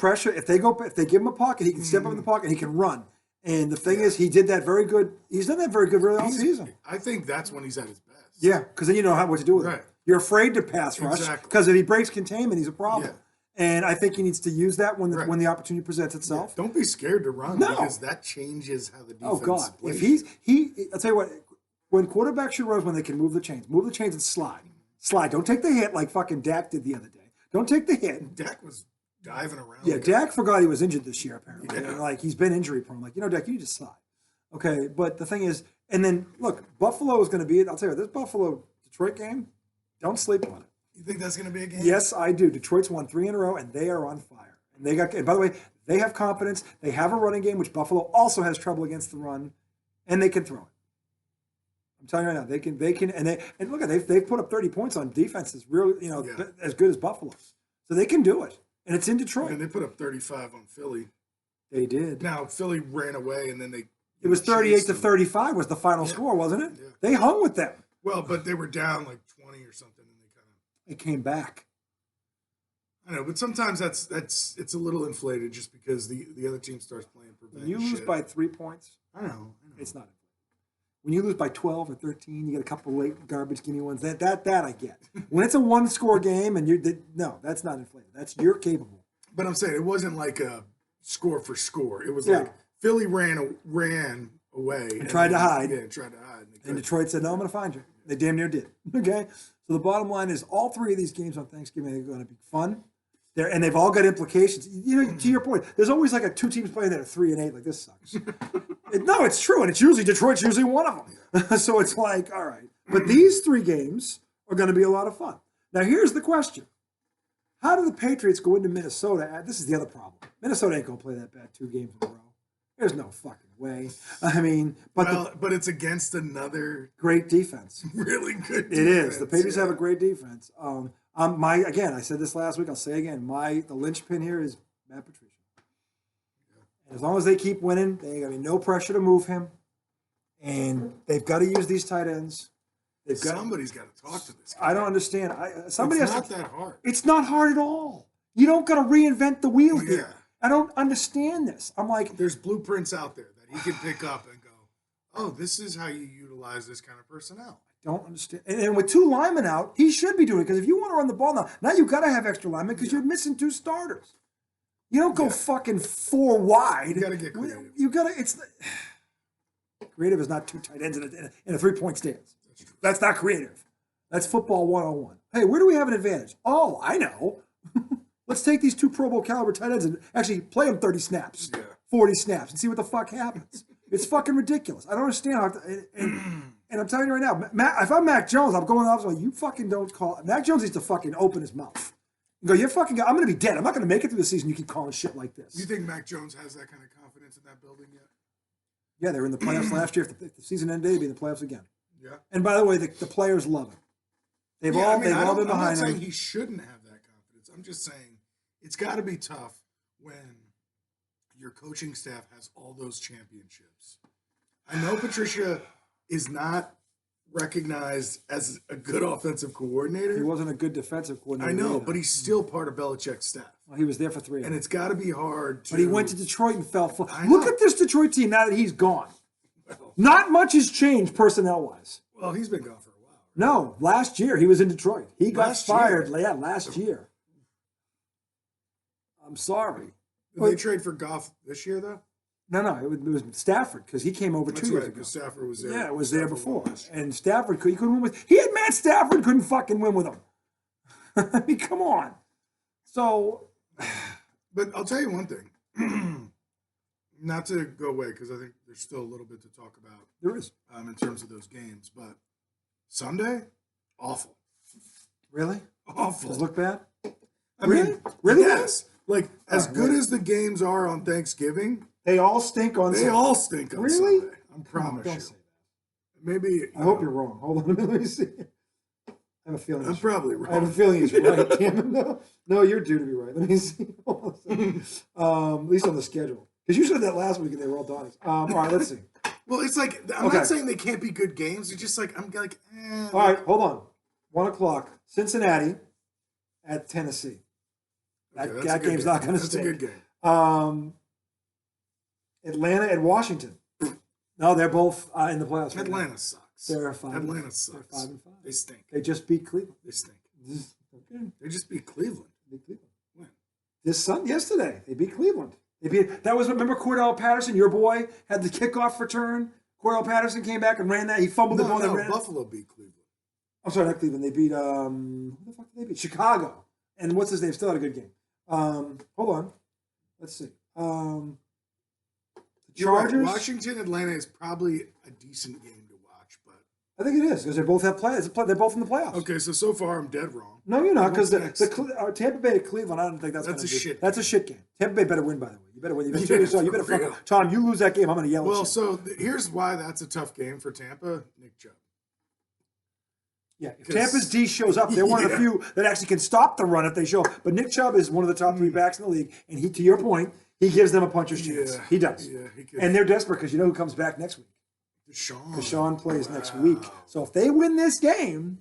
give him a pocket, he can step up in the pocket, he can run. And the thing is, he did that very good. He's done that very good really all season. I think that's when he's at his best. Yeah, because then you know what to do with it. You're afraid to pass rush because if he breaks containment, he's a problem. Yeah. And I think he needs to use that when the opportunity presents itself. Yeah. Don't be scared to run because that changes how the defense plays. If I'll tell you what, when quarterbacks should run is when they can move the chains. Move the chains and slide. Slide. Don't take the hit like fucking Dak did the other day. Don't take the hit. Dak was diving around. Yeah, Dak forgot he was injured this year, apparently. Yeah. Like, he's been injury prone. Like, Dak, you need to slide. Okay, but the thing is, and then, look, Buffalo is going to be, I'll tell you, this Buffalo Detroit game, don't sleep on it. You think that's going to be a game? Yes, I do. Detroit's won 3 in a row, and they are on fire. And by the way, they have confidence. They have a running game, which Buffalo also has trouble against the run, and they can throw it. I'm telling you right now, and look at they've put up 30 points on defenses, really, as good as Buffalo's. So they can do it, and it's in Detroit. And they put up 35 on Philly. They did. Now Philly ran away, and then it was 38-35 was the final score, wasn't it? Yeah. They hung with them. Well, but they were down like 20 or something, and they came back. I know, but sometimes it's a little inflated just because the other team starts playing prevent. When you lose by 3 points, I know. It's not inflated. When you lose by 12 or 13, you get a couple of late garbage gimme ones. That I get. When it's a 1-score game and no, that's not inflated. You're capable. But I'm saying it wasn't like a score for score. It was like Philly ran away and tried to hide. Yeah, tried to hide. And Detroit said, "No, I'm going to find you." They damn near did. Okay, so the bottom line is, all 3 of these games on Thanksgiving are going to be fun. And they've all got implications. To your point, there's always like 2 teams playing that are 3-8. Like, this sucks. No, it's true, and Detroit's usually one of them. So it's like, all right. But these 3 games are going to be a lot of fun. Now, here's the question: how do the Patriots go into Minnesota? This is the other problem. Minnesota ain't going to play that bad 2 games in a row. There's no fucking way. I mean, but it's against another great defense. Really good defense. It is. The Patriots have a great defense. Again, I said this last week, I'll say again, the linchpin here is Matt Patricia. And as long as they keep winning, they ain't got to be no pressure to move him. And they've got to use these tight ends. Somebody's got to talk to this guy. I don't understand. It's not that hard. It's not hard at all. You don't got to reinvent the wheel here. Yeah. I don't understand this. I'm like, there's blueprints out there that he can pick up and go, oh, this is how you utilize this kind of personnel. I don't understand. And with 2 linemen out, he should be doing it, because if you want to run the ball now you've got to have extra linemen because you're missing 2 starters. You don't go fucking 4 wide. You got to get creative. You got to. Creative is not 2 tight ends in a 3-point stance. That's not creative. That's football 101. Hey, where do we have an advantage? Oh, I know. Let's take these 2 Pro Bowl caliber tight ends and actually play them 30 snaps, 40 snaps, and see what the fuck happens. It's fucking ridiculous. I don't understand how. And I'm telling you right now, if I'm Mac Jones, I'm going off like, you fucking don't call. Mac Jones needs to fucking open his mouth and go, "You're fucking. I'm going to be dead. I'm not going to make it through the season. You keep calling shit like this." You think Mac Jones has that kind of confidence in that building yet? Yeah, they were in the playoffs last year. If the season ended, they'd be in the playoffs again. Yeah. And by the way, the players love him. They've all been behind him. I'm not saying he shouldn't have that confidence. I'm just saying it's got to be tough when your coaching staff has all those championships. I know Patricia is not recognized as a good offensive coordinator. He wasn't a good defensive coordinator. I know, either. but he's still part of Belichick's staff. Well, he was there for 3 years. And it's got to be hard to... But he went to Detroit and fell flat. Look at this Detroit team now that he's gone. Well, not much has changed personnel-wise. Well, he's been gone for a while. No, last year he was in Detroit. He got fired last year. I'm sorry. Did they trade for Goff this year, though? No, it was Stafford, because he came over 2 years ago. Because Stafford was there. Yeah, it was there before. And Stafford, he couldn't win with. He had Matt Stafford, couldn't fucking win with him. I mean, come on. So, but I'll tell you one thing. Not to go away, because I think there's still a little bit to talk about. There is. In terms of those games, but Sunday, awful. Really? Awful. Does it look bad? I mean, really? Yes. Like, as good as the games are on Thanksgiving, they all stink on Sunday. They all stink on really? Sunday. I promise you. Don't say that. Maybe. I hope you're wrong. Hold on a minute. Let me see. I have a feeling. I'm probably wrong. I have a feeling he's right. Damn it. No, you're due to be right. Let me see. At least on the schedule. Because you said that last week and they were all Donnies. All right, let's see. Well, it's like, I'm not saying they can't be good games. It's just like, I'm like, All right, hold on. 1 o'clock. Cincinnati at Tennessee. That game's not going to stay. That's a good game. Atlanta at Washington. No, they're both in the playoffs. Atlanta sucks. They're 5. Atlanta sucks. They're 5-5. They stink. They just beat Cleveland. They stink. Okay. They just beat Cleveland. They beat Cleveland. When? Yesterday. They beat Cleveland. Remember Cordell Patterson, your boy, had the kickoff return. Cordell Patterson came back and ran that. He fumbled the ball. No, Buffalo beat Cleveland. I'm sorry, not Cleveland. They beat, who the fuck did they beat? Chicago. And what's his name? Still had a good game. Hold on. Let's see. The Chargers. Right. Washington, Atlanta is probably a decent game to watch, but I think it is because they both have players. They're both in the playoffs. Okay, so far I'm dead wrong. No, you're not because What's the Tampa Bay to Cleveland. I don't think that's That's going a to shit That's a shit game. Tampa Bay better win, by the way. You better win. You better, Yeah, you better for real. fuck. Tom, you lose that game, I'm going to yell at you. Well, so here's why that's a tough game for Tampa. Nick Chubb. Yeah, if Tampa's D shows up, they're one of the few that actually can stop the run if they show up. But Nick Chubb is one of the top 3 backs in the league, and he, to your point, he gives them a puncher's chance. He does. Yeah, he could. And they're desperate because you know who comes back next week? Deshaun plays next week. So if they win this game,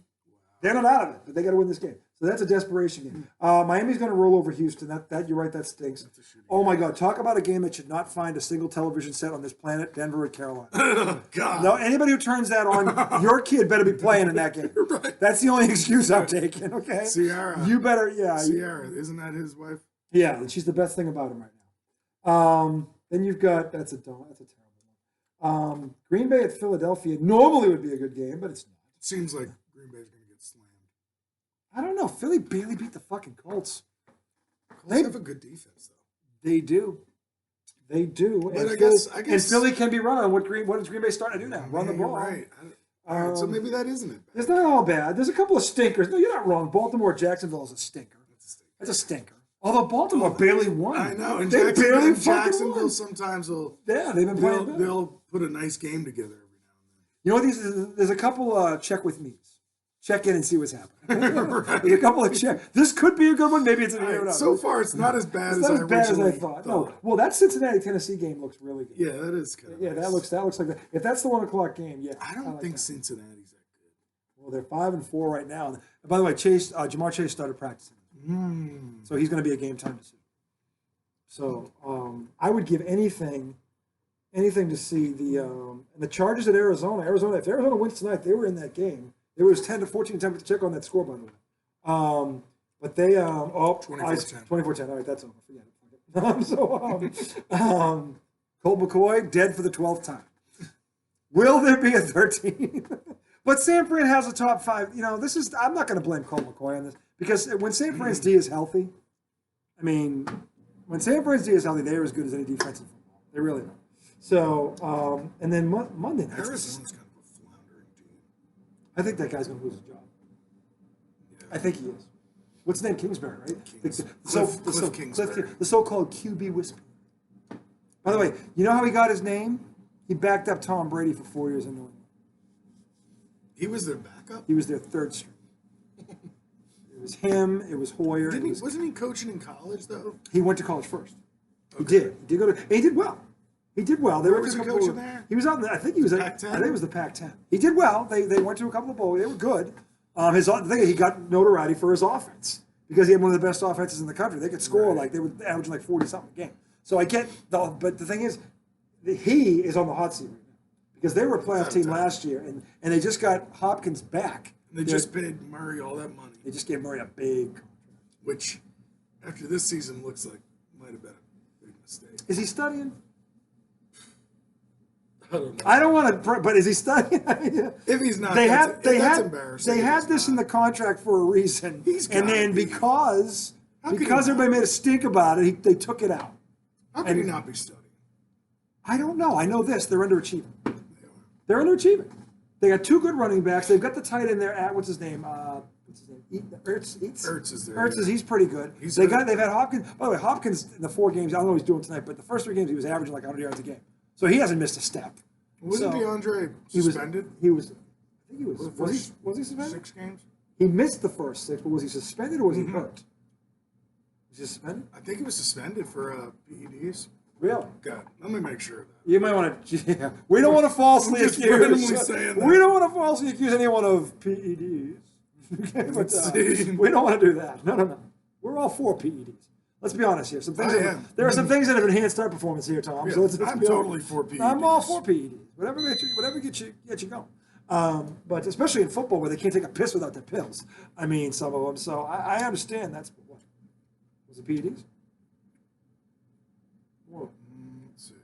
they're not out of it, but they got to win this game. So that's a desperation game. Miami's going to roll over Houston. That you're right, that stinks. Oh my God, talk about a game that should not find a single television set on this planet. Denver at Carolina. Oh, God. No, anybody who turns that on, your kid better be playing in that game. Right. That's the only excuse I'm taking. Okay, Sierra. you better. Yeah, Sierra, isn't that his wife? yeah, and she's the best thing about him right now. Then you've got that's a terrible one. Green Bay at Philadelphia normally would be a good game, but it's not. It seems like Green Bay's going to get slammed. I don't know. Philly barely beat the fucking Colts. They have a good defense, though. They do. They do. But And I guess and Philly can be run on. What is Green Bay starting to do now? Run the ball. Right. All right. So maybe that isn't it. It's not all bad. There's a couple of stinkers. No, you're not wrong. Baltimore, Jacksonville is a stinker. That's a stinker. Although Baltimore barely won. I know. And they barely Jacksonville won. sometimes will. Yeah, they've been playing better. They'll put a nice game together every now and then. You know what? There's a couple check with me's. Check in and see what's happening. Right. There's a couple of check. This could be a good one. Maybe it's an Right. So far, it's not as bad It's as not as bad as I originally thought. No. Well, that Cincinnati-Tennessee game looks really good. Yeah, that is kind of. Yeah, nice. that looks like that. If that's the 1:00 game, yeah. I don't like think that. Cincinnati's that good. Well, they're 5-4 right now. And by the way, Jamar Chase started practicing, so he's going to be a game time decision. So I would give anything to see the Chargers at Arizona. If Arizona wins tonight, they were in that game. There was 10-14 attempt to check on that score, by the way. But they 24-10. 24-10. All right, that's over. Forget it. Colt McCoy dead for the 12th time. Will there be a 13? But San Fran has a top 5. You know, I'm not going to blame Colt McCoy on this because when San Fran's D is healthy, I mean, when San Fran's D is healthy, they're as good as any defense in football. They really are. So, and then Monday night. Arizona's kind of a floundering team. I think that guy's going to lose his job. Yeah. I think he is. What's his name? Kingsbury, right? Cliff Kingsbury. The so-called QB whisper. By the way, you know how he got his name? He backed up Tom Brady for 4 years in New England. He was their backup? He was their third string. It was him. It was Hoyer. Wasn't he coaching in college, though? He went to college first. Okay. He did. He did go to. And he did well. He did well. Where was he coaching there? He was out. I think he was. Pac-10? I think it was the Pac-10. He did well. They went to a couple of bowls. They were good. The thing is, he got notoriety for his offense because he had one of the best offenses in the country. They could score Right. like they were averaging like 40 something a game. So I get but the thing is, he is on the hot seat right now because they were a playoff team last year and they just got Hopkins back. They just paid Murray all that money. They just gave Murray a big contract. Which, after this season, looks like might have been a big mistake. Is he studying? I don't know. I don't want to, but is he studying? If he's not, that's embarrassing. They had this in the contract for a reason, He's and gotta then be. because could he everybody not? made a stink about it, they took it out. How could he not be studying? I don't know. I know this: they're underachieving. They are. They're underachieving. They got 2 good running backs. They've got the tight end there. What's his name? Ertz Ertz is there. Ertz yeah. he's pretty good. He's They've good. had Hopkins. By the way, Hopkins in the 4 games. I don't know what he's doing tonight, but the first 3 games he was averaging like 100 yards a game. So he hasn't missed a step. Wasn't So, DeAndre He was. suspended? He was. I think he was. For the Was he? first Was he suspended? 6 games? He missed the first 6, but was he suspended or was he hurt? Was he suspended? I think he was suspended for PEDs. Really? God, let me make sure of that. You might want to. Yeah. We don't want to falsely I'm just randomly accuse. saying that. We don't want to falsely accuse anyone of PEDs. Okay, but, Let's see. we don't want to do that. No. We're all for PEDs. Let's be honest here. There are some things that have enhanced our performance here, Tom. Yeah, So let's I'm be totally honest. for PEDs. I'm all for PEDs. Whatever gets you going. But especially in football where they can't take a piss without their pills. I mean, some of them. So I understand that's what was it PEDs? Whoa. Let's see.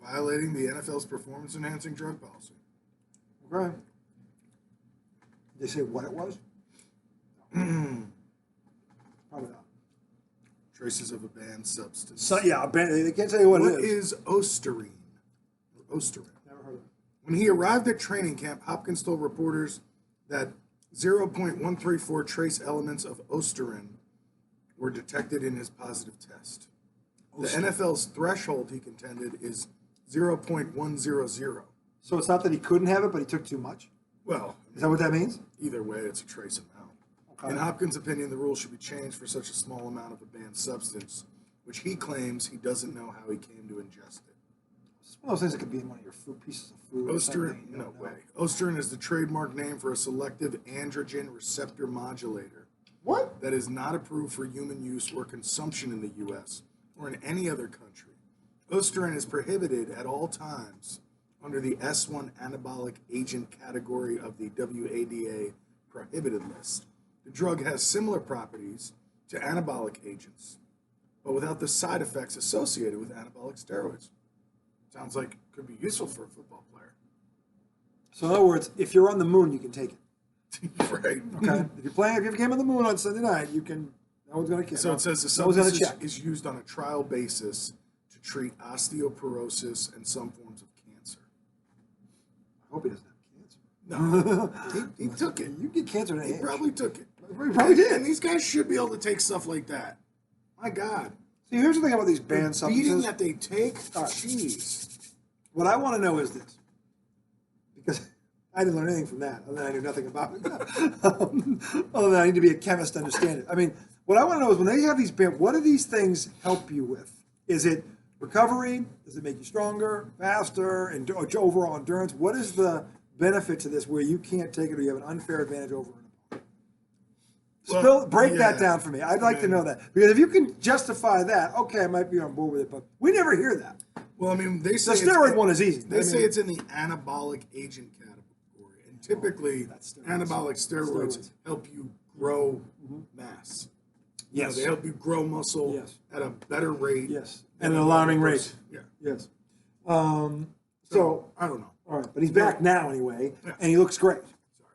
Violating the NFL's performance-enhancing drug policy. Okay. Did they say what it was? Probably not. Traces of a banned substance. So, yeah, they can't tell you what it What is. is Osterine? Or Osterin. Never heard of it. When he arrived at training camp, Hopkins told reporters that 0.134 trace elements of Osterin were detected in his positive test. The NFL's threshold, he contended, is 0.100. So it's not that he couldn't have it, but he took too much? Well, Is that what that means? either way, it's a trace amount. Okay. In Hopkins' opinion, the rule should be changed for such a small amount of a banned substance, which he claims he doesn't know how he came to ingest it. It's one of those things that could be in one of your pieces of food. or something, Osterin, you no don't know. way. Osterin is the trademark name for a selective androgen receptor modulator What? that is not approved for human use or consumption in the U.S. or in any other country. Osterin is prohibited at all times under the S1 anabolic agent category of the WADA prohibited list. The drug has similar properties to anabolic agents, but without the side effects associated with anabolic steroids. Sounds like it could be useful for a football player. So in other words, if you're on the moon, you can take it. Right. Okay. If you're playing, if you came on the moon on Sunday night, you can. No one's going to care. So it says the No one's going substance to check. is used on a trial basis to treat osteoporosis and some forms of cancer. I hope he doesn't have cancer. No, he took it. You get cancer at He age. probably took it. He probably did. And these guys should be able to take stuff like that. My God. See, here's the thing about these The banned beating substances. that they take, All right. jeez. What I want to know is this, because I didn't learn anything from that, other than I knew nothing about it. Other than I need to be a chemist to understand it. I mean, what I want to know is when they have these banned, what do these things help you with? Is it recovery? Does it make you stronger, faster, and overall endurance? What is the benefit to this where you can't take it or you have an unfair advantage over an opponent? Break that yeah. down for me. I'd like to know that. Because if you can justify that, okay, I might be on board with it, but we never hear that. Well, I mean, they say The steroid one is easy. They say it's in the anabolic agent category, and typically that's steroids. anabolic steroids help you grow mass. You know, Yes. they help you grow muscle Yes. at a better rate. Yes. than And an a alarming normal rate. person. Yeah. Yes. So I don't know. All right, but he's back now anyway, Yeah. and he looks great.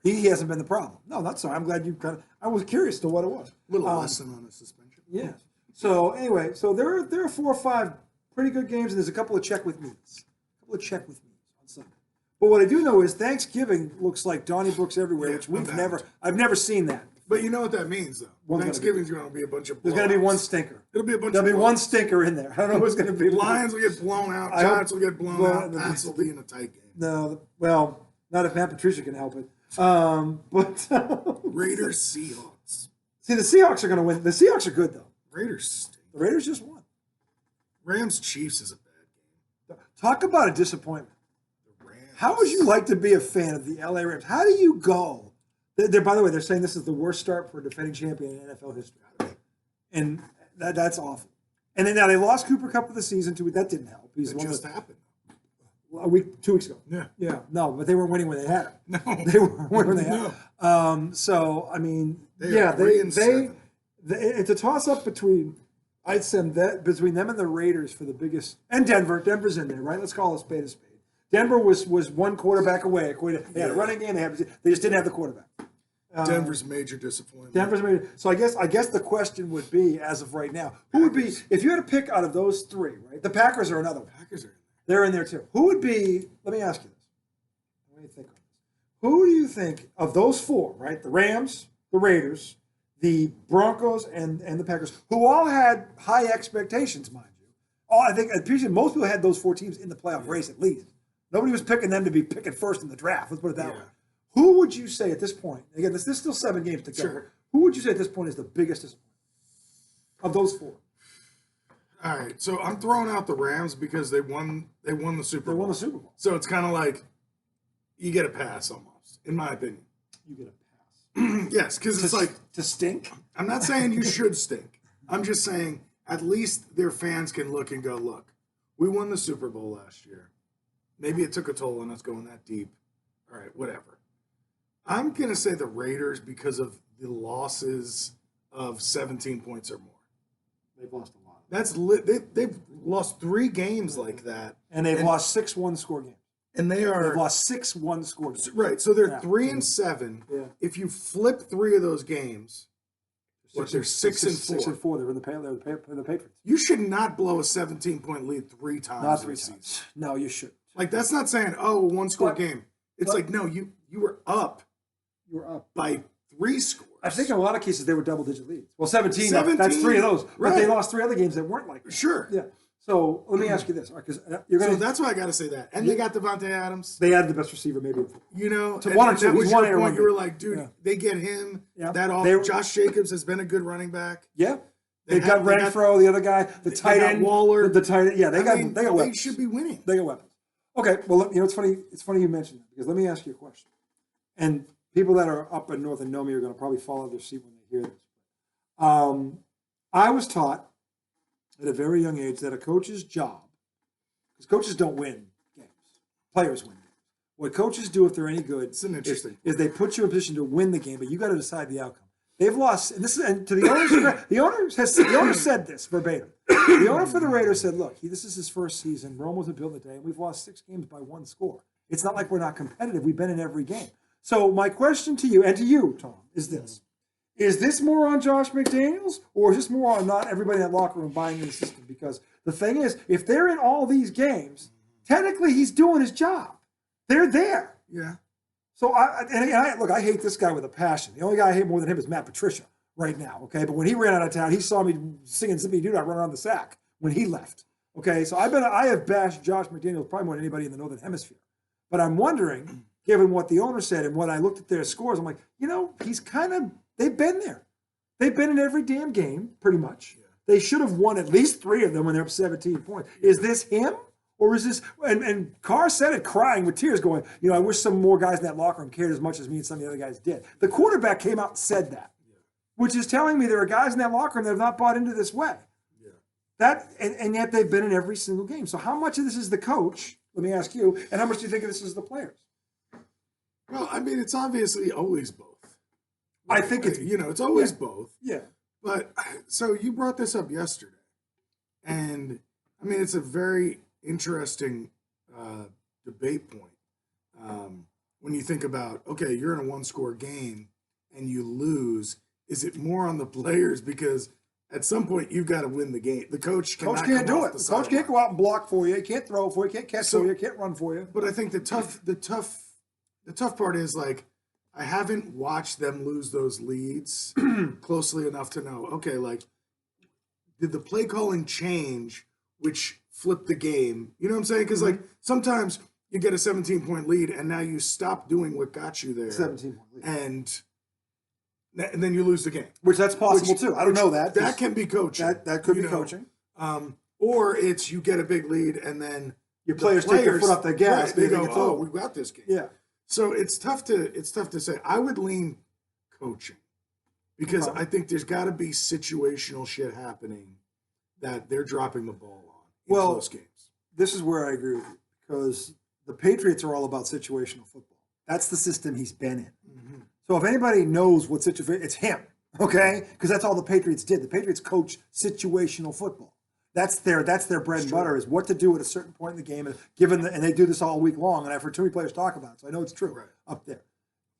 He hasn't been the problem. No, that's sorry. I'm glad you kind of. I was curious to what it was. Little lesson on a suspension. Yes. So anyway, so there are 4 or 5 pretty good games, and there's a couple of check with me's. On Sunday. But what I do know is Thanksgiving looks like Donnybrooks everywhere, Yeah, which we've I'm never. down. I've never seen that. But you know what that means, though. One's gonna Thanksgiving's going to be a bunch of. There's going to be blowouts. one stinker. It'll be a bunch. There'll of be one blowouts. stinker in there. I don't know who's going to be. Lions will get blown out. I hope- Giants will get blown well, out. Pats will be in a tight game. No, well, not if Matt Patricia can help it. But Raiders, Seahawks. see, the Seahawks are going to win. The Seahawks are good though. Raiders stink. The Raiders just won. Rams, Chiefs is a bad game. Talk about a disappointment. The Rams. How would you like to be a fan of the LA Rams? How do you go? By the way, they're saying this is the worst start for a defending champion in NFL history, and that's awful. And then now they lost Cooper Kupp for the season too. That didn't help. He's It one of just the, happened. a week, 2 weeks ago. Yeah. Yeah, no, but they weren't winning when they had him. No. They weren't winning when they had him. So I mean, They are 3-7. it's a toss up between. I'd say between them and the Raiders for the biggest, and Denver. Denver's in there, right? Let's call a spade a spade. Denver was one quarterback away. They had a running game. They just didn't have the quarterback. Denver's major disappointment. Denver's made. So I guess the question would be, as of right now, who would be if you had to pick out of those 3? Right, the Packers are another one. Packers are in They're in there too. Who would be? Let me ask you this. What do you think on this? Who do you think of those 4? Right, the Rams, the Raiders, the Broncos, and the Packers, who all had high expectations, mind you. I think most people had those 4 teams in the playoff race at least. Nobody was picking them to be picking first in the draft. Let's put it that way. Who would you say at this point? Again, there's still 7 games to go. Sure. Who would you say at this point is the biggest disappointment of those 4? All right, so I'm throwing out the Rams because they won the Super Bowl. They won the Super Bowl. So it's kind of like you get a pass almost, in my opinion. You get a pass. Yes, because it's like to stink. I'm not saying you should stink. I'm just saying at least their fans can look and go, look, we won the Super Bowl last year. Maybe it took a toll on us going that deep. All right, whatever. I'm going to say the Raiders because of the losses of 17 points or more. They've lost a lot. They've lost 3 games like that. And they've lost 6 one-score games. And they've lost 6 one-score games. Right, so they're 3-7. Yeah. If you flip 3 of those games, What, they're 6-4. 6-4. They're in the Patriots. You should not blow a 17-point lead 3 times. Not 3 times. No, you shouldn't. Like, that's not saying, oh, one-score game. It's like, no, you were up. You were up by 3 scores. I think in a lot of cases they were double-digit leads. Well, 17, that's 3 of those. Right. But they lost 3 other games that weren't like that. Sure. Yeah. So let me ask you this, because you're going. So that's why I got to say that. And they got Devontae Adams. They had the best receiver, maybe. You know, to one or two. That was your point. You were like, dude, they get him. Yeah. Josh Jacobs has been a good running back. Yeah. They got Renfro, the other guy, the tight end, Waller, the tight end. Yeah, they got weapons. They should be winning. They got weapons. Okay, well, you know, it's funny. It's funny you mentioned that, because let me ask you a question. And people that are up in north and know me are going to probably fall out of their seat when they hear this. I was taught at a very young age that a coach's job, because coaches don't win games, players win games. What coaches do, if they're any good, is they put you in a position to win the game, but you got to decide the outcome. They've lost, and to the owners, the owner said this verbatim. The owner for the Raiders said, "Look, this is his first season. Rome wasn't built in a day, and we've lost 6 games by 1 score. It's not like we're not competitive. We've been in every game." So my question to you, and to you, Tom, is this: is this more on Josh McDaniels, or is this more on not everybody in that locker room buying into the system? Because the thing is, if they're in all these games, technically he's doing his job. They're there. Yeah. So look, I hate this guy with a passion. The only guy I hate more than him is Matt Patricia right now. Okay, but when he ran out of town, he saw me singing "Zippy Doo Dah" running on the sack when he left. Okay, so I have bashed Josh McDaniels probably more than anybody in the Northern Hemisphere. But I'm wondering, given what the owner said and when I looked at their scores, I'm like, you know, they've been there. They've been in every damn game, pretty much. Yeah. They should have won at least 3 of them when they're up 17 points. Is this him? Or is this, and Carr said it crying with tears going, you know, I wish some more guys in that locker room cared as much as me and some of the other guys did. The quarterback came out and said that, which is telling me there are guys in that locker room that have not bought into this way. Yeah. And yet they've been in every single game. So how much of this is the coach, let me ask you, and how much do you think of this is the players? Well, I mean, it's obviously always both. I think it's, it's always both. Yeah. But so you brought this up yesterday, and I mean, it's a very interesting debate point. When you think about, okay, you're in a 1-score game and you lose, is it more on the players? Because at some point you've got to win the game. The coach can't do it. The coach can't go out and block for you. He can't throw for you. Can't catch for you. Can't run for you. But I think the tough part is, like, I haven't watched them lose those leads closely enough to know, okay, like, did the play calling change, which flipped the game? You know what I'm saying? Because, like, sometimes you get a 17-point lead, and now you stop doing what got you there. 17-point lead. And then you lose the game. Which that's possible, too. I don't know that. That can be coaching. That could be coaching. Or it's you get a big lead, and then your players take their foot off the gas. Right, they go, oh, we got this game. Yeah. So it's tough to say. I would lean coaching, because I think there's got to be situational shit happening that they're dropping the ball on in close games. This is where I agree with you, because the Patriots are all about situational football. That's the system he's been in. Mm-hmm. So if anybody knows what situation, it's him, okay? Because that's all the Patriots did. The Patriots coach situational football. That's their bread and butter, is what to do at a certain point in the game. And they do this all week long, and I've heard too many players talk about it, so I know it's true up there.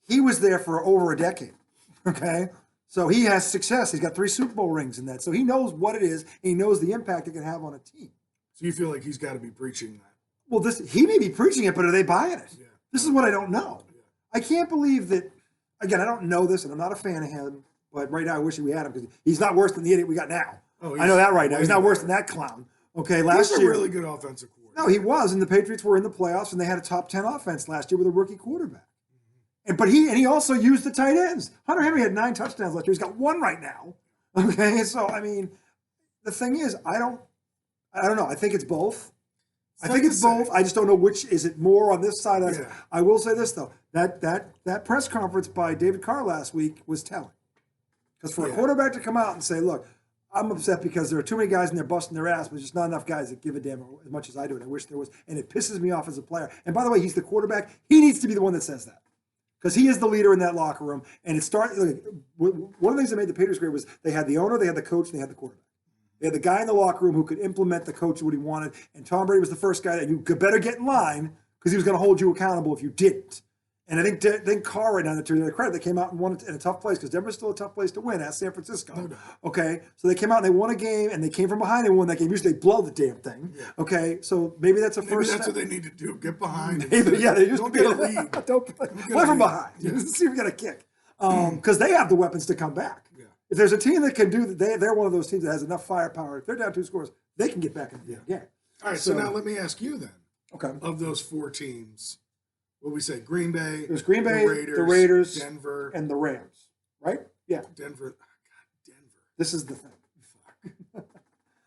He was there for over a decade, okay? So he has success. He's got 3 Super Bowl rings in that. So he knows what it is, and he knows the impact it can have on a team. So you feel like he's got to be preaching that? Well, he may be preaching it, but are they buying it? Yeah. This is what I don't know. Yeah. I can't believe that, again, I don't know this, and I'm not a fan of him, but right now I wish we had him, because he's not worse than the idiot we got now. Oh, I know that right now. He's not worse than that clown. Okay, last year. He's a really good offensive coordinator. No, he was, and the Patriots were in the playoffs, and they had a top 10 offense last year with a rookie quarterback. But he also used the tight ends. Hunter Henry had 9 touchdowns last year. He's got 1 right now. Okay, so I mean, the thing is, I don't know. I think it's both. I think it's both. I just don't know which is it more on this side. I will say this though: that press conference by David Carr last week was telling. Because for a quarterback to come out and say, "Look, I'm upset because there are too many guys in there busting their ass, but there's just not enough guys that give a damn as much as I do, and I wish there was," and it pisses me off as a player. And by the way, he's the quarterback. He needs to be the one that says that, because he is the leader in that locker room. And it started. One of the things that made the Patriots great was they had the owner, they had the coach, and they had the quarterback. They had the guy in the locker room who could implement the coach what he wanted. And Tom Brady was the first guy that you could better get in line, because he was going to hold you accountable if you didn't. And I think Carr right now, to their credit, they came out and won in a tough place because Denver's still a tough place to win at San Francisco. No doubt. Okay, so they came out and they won a game and they came from behind and won that game. Usually they blow the damn thing. Yeah. Okay, so maybe that's a first Maybe that's step. what they need to do. Get behind. Maybe, yeah, they just don't get a lead. Don't play from behind. Yeah. See if we got a kick. Because they have the weapons to come back. Yeah. If there's a team that can do that, they're one of those teams that has enough firepower. If they're down 2 scores, they can get back in the game. All right, so now let me ask you then. Okay. Of those 4 teams, what we say, Green Bay, It was Green Bay, the Raiders, Denver, and the Rams, right? Yeah. Denver. Oh, God, Denver. This is the thing.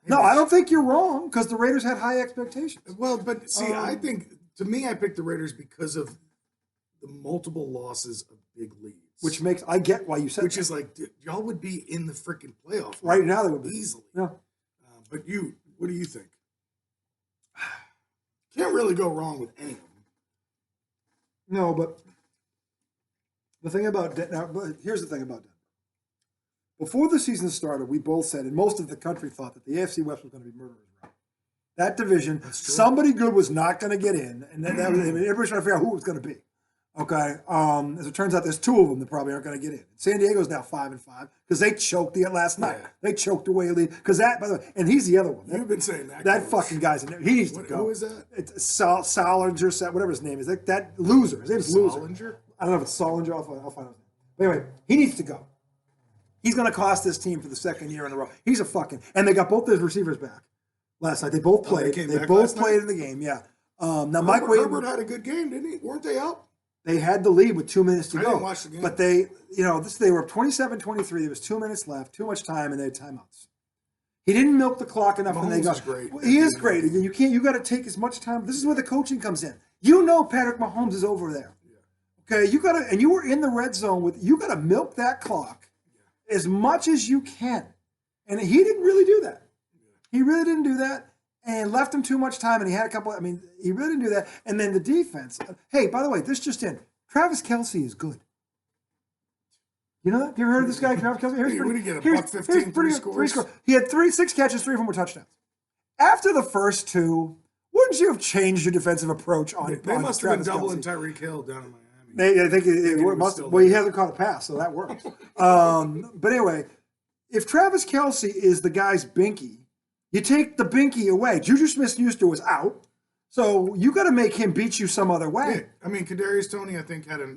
No, I don't think you're wrong because the Raiders had high expectations. Well, but see, I think, to me, I picked the Raiders because of the multiple losses of big leads. Which makes, I get why you said Which that. is like, dude, y'all would be in the freaking playoff. Right now they would be. Easily. Yeah. But what do you think? Can't really go wrong with any of them. No, but the thing about but here's the thing about Denver. Before the season started, we both said, and most of the country thought that the AFC West was going to be murderers row. That division, somebody good was not going to get in, and then everybody's trying to figure out who it was going to be. Okay, as it turns out, there's 2 of them that probably aren't going to get in. San Diego's now 5-5 because they choked it last night. Yeah. They choked away a lead because that, by the way, and he's the other one. You've been saying that. That fucking guy's in there. He needs to go. Who is that? It's Solinger, whatever his name is. That loser. His name's Loser. Solinger? I don't know if it's Solinger. I'll find out his name. But anyway, he needs to go. He's going to cost this team for the 2nd year in a row. He's a fucking, and they got both those receivers back last night. They both played. They both played in the game. Yeah. Now Mike Herbert had a good game, didn't he? Weren't they up? They had the lead with 2 minutes to go. I didn't watch the game. But they were 27-23. There was 2 minutes left, too much time, and they had timeouts. He didn't milk the clock enough when they got. Is great. He is great. And you got to take as much time. This is where the coaching comes in. You know Patrick Mahomes is over there. Yeah. Okay, and you were in the red zone you got to milk that clock as much as you can. And he didn't really do that. He really didn't do that. And left him too much time, and he had a couple. He really didn't do that. And then the defense. Hey, by the way, this just in: Travis Kelce is good. You know that? You ever heard of this guy, Travis Kelce? What did he get? $1.15, 3 scores. He had 6 catches, 3 of them were touchdowns. After the first 2, wouldn't you have changed your defensive approach on? They must have been Travis doubling Kelce? Tyreek Hill down in Miami. I think it must. Well, he hasn't caught a pass, so that works. But anyway, if Travis Kelce is the guy's binky. You take the binky away. Juju Smith-Schuster was out, so you got to make him beat you some other way. Yeah. I mean, Kadarius Toney, I think, had a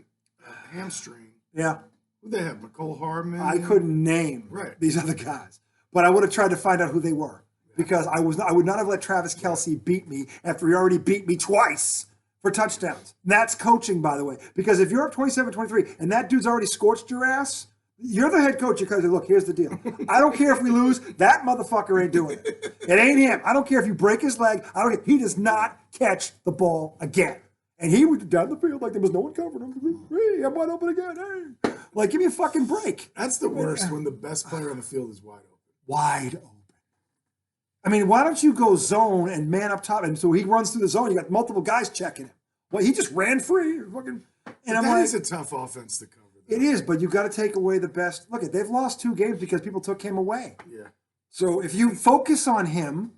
hamstring. Yeah. Who they have? McCole Hardman? I couldn't name these other guys, but I would have tried to find out who they were because I would not have let Travis Kelce beat me after he already beat me twice for touchdowns. That's coaching, by the way, because if you're up 27-23 and that dude's already scorched your ass, you're the head coach. You're look, here's the deal. I don't care if we lose. That motherfucker ain't doing it. It ain't him. I don't care if you break his leg. He does not catch the ball again. And he was down the field like there was no one covering him. Hey, I'm wide open again. Hey. Like, give me a fucking break. That's the worst when the best player on the field is wide open. Wide open. I mean, why don't you go zone and man up top? And so he runs through the zone. You got multiple guys checking him. Well, he just ran free. And that is a tough offense to cover. It is, but you got to take away the best. Look, they've lost 2 games because people took him away. Yeah. So if you focus on him,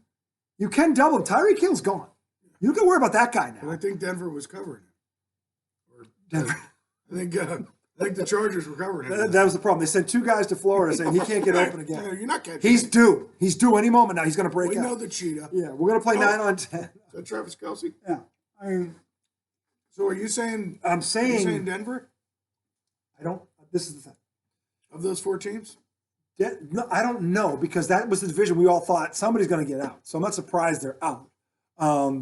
you can double him. Tyreek Hill's gone. You can worry about that guy now. But I think Denver was covering him. Denver. I think the Chargers were covering him. That was the problem. They sent 2 guys to Florida saying he can't get open again. You're not catching He's him. due. He's due any moment now. He's going to break out. We know the cheetah. Yeah, we're going to play 9 on 10. Is that Travis Kelce? Yeah. I mean, so are you saying? I'm saying. Are you saying Denver? This is the thing. Of those 4 teams? No, I don't know because that was the division we all thought somebody's going to get out. So I'm not surprised they're out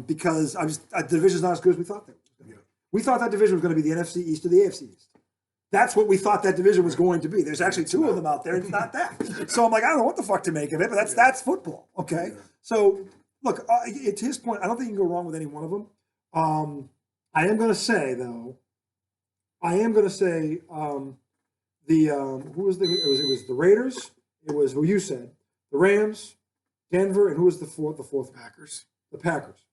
because the division's not as good as we thought they were. Yeah. We thought that division was going to be the NFC East or the AFC East. That's what we thought that division was going to be. There's actually 2 of them out there. It's not that. So I'm like, I don't know what the fuck to make of it, but that's football. Okay. Yeah. So look, to his point, I don't think you can go wrong with any one of them. I am going to say though, who was it was the Raiders. It was who you said, the Rams, Denver, and who was the fourth? Packers. The Packers.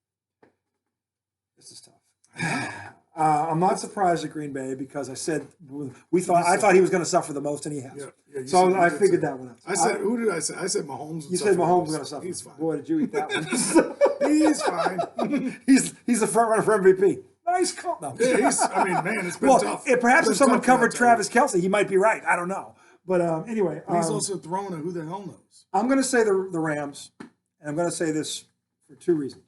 This is tough. I'm not surprised at Green Bay because I said I thought he was going to suffer the most, and he has. Yeah, so I figured that one out. Who did I say? I said Mahomes. You said Mahomes was going to suffer. He's fine. Boy, did you eat that one? He's fine. He's the front runner for MVP. nice call. No. Yeah, I mean, man, it's been Well, tough. perhaps It's if been someone tough covered out there. Travis Kelce, he might be right. I don't know. But anyway. And he's also throwing a who the hell knows. I'm going to say the Rams, and I'm going to say this for two reasons.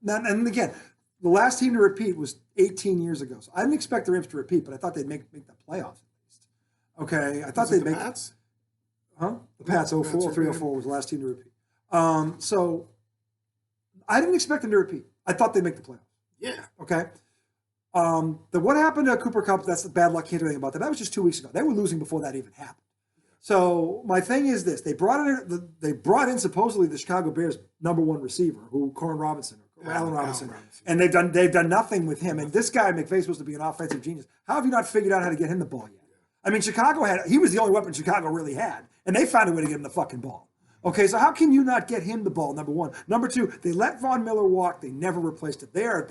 Now, and again, the last team to repeat was 18 years ago. So I didn't expect the Rams to repeat, but I thought they'd make the playoffs at least. Okay, I thought they'd make Pats? Huh? The Pats 04, 304 was the last team to repeat. So I didn't expect them to repeat. I thought they'd make the playoffs. Yeah. Okay. What happened to Cooper Kupp? That's the bad luck. Can't do anything about that. That was just 2 weeks ago. They were losing before that even happened. So my thing is this: they brought in supposedly the Chicago Bears' #1 receiver, Allen Robinson, and they've done nothing with him. And this guy McVay's supposed to be an offensive genius. How have you not figured out how to get him the ball yet? I mean, he was the only weapon Chicago really had, and they found a way to get him the fucking ball. Okay, so how can you not get him the ball? #1. #2, they let Von Miller walk. They never replaced it. They are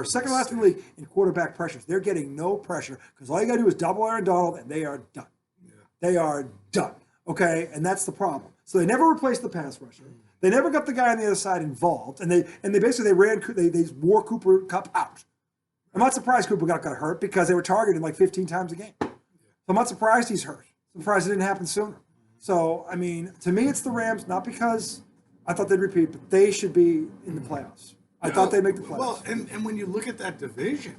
second last in the league in quarterback pressures. They're getting no pressure because all you got to do is double Aaron Donald, and they are done. They are done. Okay, and that's the problem. So they never replaced the pass rusher. They never got the guy on the other side involved, and they wore Cooper Kupp out. I'm not surprised Cooper got hurt because they were targeting like 15 times a game. So I'm not surprised he's hurt. I'm surprised it didn't happen sooner. So I mean, to me, it's the Rams, not because I thought they'd repeat, but they should be in the playoffs. I thought they'd make the playoffs. Well, and when you look at that division,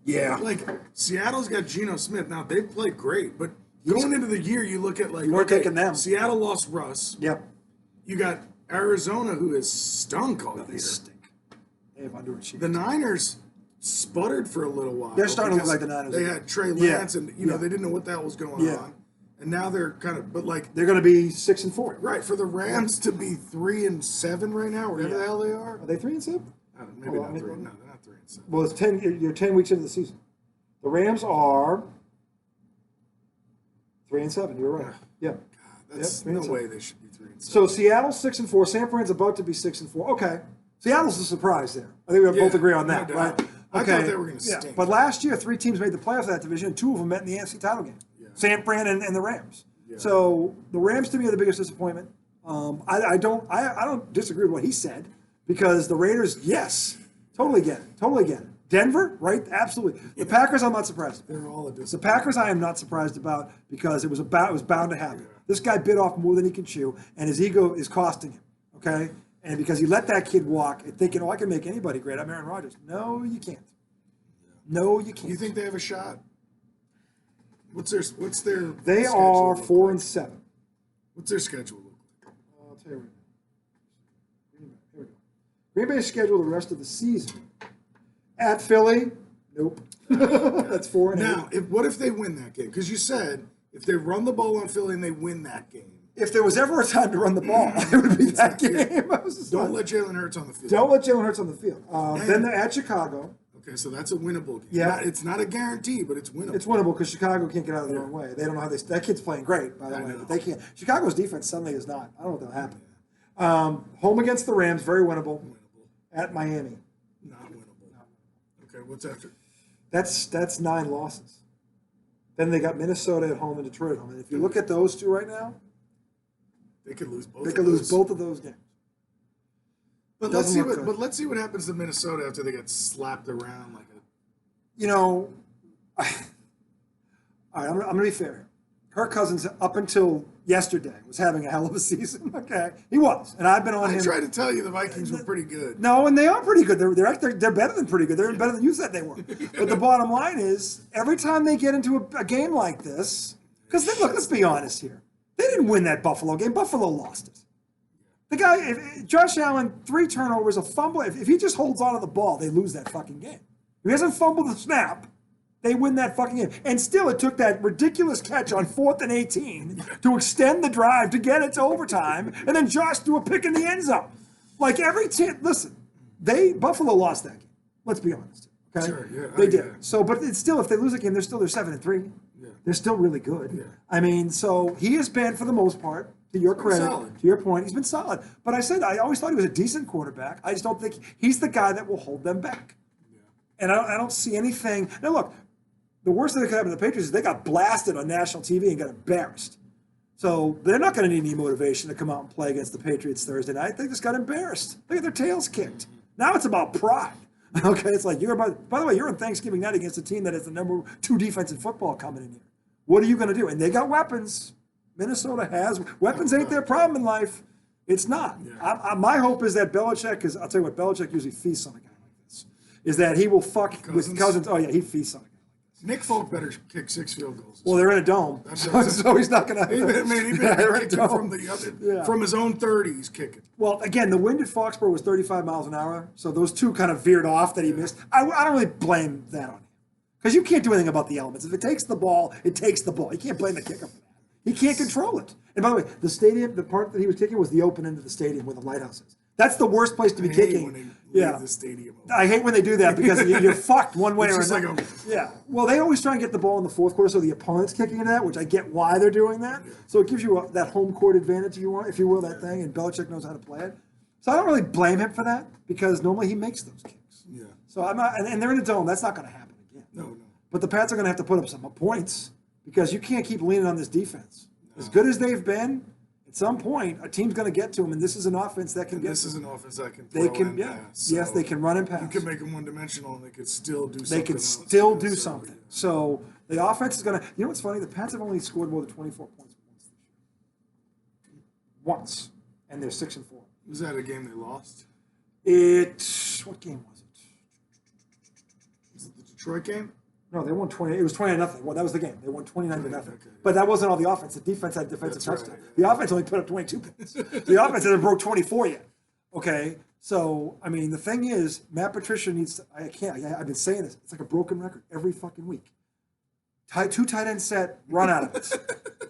yeah, like Seattle's got Geno Smith. Now they've played great, but going into the year, you look at like we're taking them. Seattle lost Russ. Yep. You got Arizona, who has stunk all year. They stink. They have underachieved. The Niners sputtered for a little while. They're starting to look like the Niners. They had Trey Lance, and they didn't know what the hell was going on. And now they're kind of, but like they're going to be 6-4. Right, for the Rams to be 3-7 right now, whatever the hell they are. Are they 3-7? Maybe not 3. No, they're not 3-7. Well, it's 10. You're 10 weeks into the season. The Rams are 3-7. You're right. Yeah. God, that's no way they should be 3-7. So Seattle's 6-4. San Fran's about to be 6-4. Okay. Seattle's a surprise there. I think we both agree on that, right? Okay. I thought they were going to stink. But last year, 3 teams made the playoffs of that division, and 2 of them met in the AFC title game. San Fran and the Rams. Yeah. So the Rams to me are the biggest disappointment. I don't disagree with what he said because the Raiders, yes, totally get it. Denver, right? Absolutely. The Packers, I'm not surprised about. They're all a disappointment. The Packers, I am not surprised about because it was bound to happen. This guy bit off more than he can chew, and his ego is costing him. Okay, and because he let that kid walk, and thinking, "Oh, I can make anybody great. I'm Aaron Rodgers." No, you can't. No, you can't. You think they have a shot? What's their? They are 4-7. What's their schedule look like? I'll tell you right now. Here we go. Green Bay's schedule the rest of the season. At Philly, nope. That's 4-8. Now, what if they win that game? Because you said if they run the ball on Philly and they win that game. If there was ever a time to run the ball, it would be that game. Don't let Jalen Hurts on the field. Don't let Jalen Hurts on the field. Then they're at Chicago. Okay, so that's a winnable game. Yeah. It's not a guarantee, but it's winnable. It's winnable because Chicago can't get out of their own way. They don't know how they. That kid's playing great, by the way, but they can't. Chicago's defense suddenly is not. I don't know what will happen. Home against the Rams, very winnable. At Miami, not winnable. Okay, what's after? That's 9 losses. Then they got Minnesota at home and Detroit at home. And if you look at those two right now, they could lose both. Lose both of those games. But let's see what. But let's see what happens to Minnesota after they get slapped around like a. You know, all right. I'm going to be fair. Kirk Cousins, up until yesterday, was having a hell of a season. Okay, he was, and I've been on him. I tried to tell you the Vikings were pretty good. No, and they are pretty good. They're better than pretty good. They're better than you said they were. But the bottom line is, every time they get into a game like this, because look, let's be honest here. They didn't win that Buffalo game. Buffalo lost it. The guy, Josh Allen, 3 turnovers, a fumble. If he just holds on to the ball, they lose that fucking game. If he hasn't fumbled the snap, they win that fucking game. And still, it took that ridiculous catch on 4th and 18 to extend the drive to get it to overtime, and then Josh threw a pick in the end zone. Like every team, listen, Buffalo lost that game. Let's be honest. Okay, sure, yeah, they did. So, but it's still, if they lose a game, they're 7-3. Yeah. They're still really good. Yeah. I mean, so he has been, for the most part, to your credit, to your point, he's been solid. But I always thought he was a decent quarterback. I just don't think he's the guy that will hold them back. Yeah. And I don't see anything. Now, look, the worst thing that could happen to the Patriots is they got blasted on national TV and got embarrassed. So they're not going to need any motivation to come out and play against the Patriots Thursday night. They just got embarrassed. They got their tails kicked. Now it's about pride. Okay, it's like by the way, you're on Thanksgiving night against a team that is the number 2 defense in football coming in here. What are you going to do? And they got weapons. Minnesota has weapons. Ain't their problem in life. It's not. Yeah. My hope is that Belichick, because I'll tell you what, Belichick usually feasts on a guy like this, is that he will fuck with Cousins. Oh yeah, he feasts on a guy. Nick Folk better kick 6 field goals. Well, they're in a dome, so he's not going to. He better kick it from the other, from his own 30. He's kicking. Well, again, the wind at Foxborough was 35 miles an hour, so those two kind of veered off that he missed. I don't really blame that on him because you can't do anything about the elements. If it takes the ball, it takes the ball. You can't blame the kicker for that. He can't control it. And by the way, the stadium, the part that he was kicking was the open end of the stadium where the lighthouse is. That's the worst place to be kicking. The stadium open. I hate when they do that because you're fucked one way or another. Like yeah. Well, they always try and get the ball in the fourth quarter, so the opponent's kicking into that, which I get why they're doing that. Yeah. So it gives you that home court advantage, if you will, that thing. And Belichick knows how to play it. So I don't really blame him for that because normally he makes those kicks. Yeah. So I'm not, and they're in a dome. That's not going to happen again. No. But the Pats are going to have to put up some points because you can't keep leaning on this defense. No. As good as they've been. At some point, a team's going to get to them, and this is an offense that can get. This is an offense that can throw and pass. So yes, they can run and pass. You can make them one-dimensional, and they can still do something. They can still do something. So the offense is going to. You know what's funny? The Pats have only scored more than 24 points once this year. Once, and they're 6-4. Was that a game they lost? What game was it? Was it the Detroit game? No, they won 20. It was 20-0. Well, that was the game. They won 29-0. Okay. But that wasn't all the offense. The defense had defensive touchdown. Right, yeah. The offense only put up 22 points. The offense hasn't broke 24 yet. Okay, so I mean, the thing is, Matt Patricia needs to. I've been saying this. It's like a broken record every fucking week. Two tight end set, run out of it,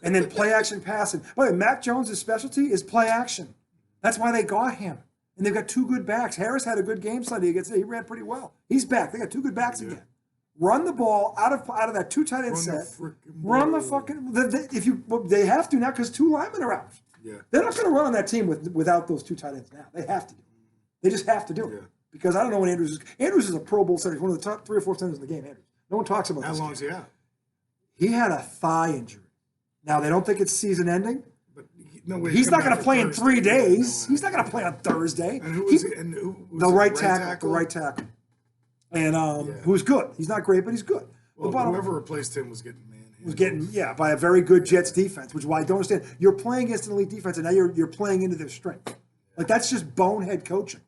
and then play action passing. By the way, Mac Jones' specialty is play action. That's why they got him. And they've got 2 good backs. Harris had a good game Sunday against. He ran pretty well. He's back. They got 2 good backs again. Run the ball out of that 2 tight end set. Run the fucking. They have to now because 2 linemen are out. Yeah. They're not going to run on that team without those 2 tight ends now. They have to do it. They just have to do it because I don't know when Andrews is. Andrews is a Pro Bowl center. He's one of the top 3 or 4 centers in the game. Andrews. No one talks about this. How long is he out? He had a thigh injury. Now they don't think it's season ending. But he's not going to play in 3 days. He's not going to play on Thursday. And who was he? The right tackle. The right tackle. And who's good. He's not great, but he's good. Well, whoever replaced him was getting by a very good Jets defense, which is why I don't understand. You're playing against an elite defense, and now you're playing into their strength. Like that's just bonehead coaching.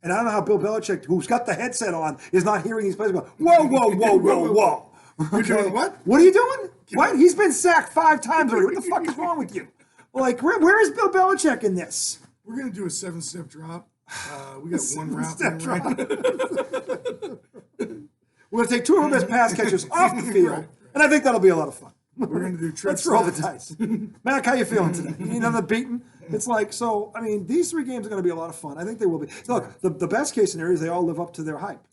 And I don't know how Bill Belichick, who's got the headset on, is not hearing these players go, whoa. You're doing what? What are you doing? What? He's been sacked 5 times already. What the fuck is wrong with you? Like, where is Bill Belichick in this? We're gonna do a 7-step drop. We got 1 route. We're going to take 2 of our best pass catchers off the field, and I think that'll be a lot of fun. We're going to do tricks. Let's roll the dice. Mac, how you feeling today? You need another beating? It's like, so, I mean, these 3 games are going to be a lot of fun. I think they will be. So look, the best case scenario is they all live up to their hype,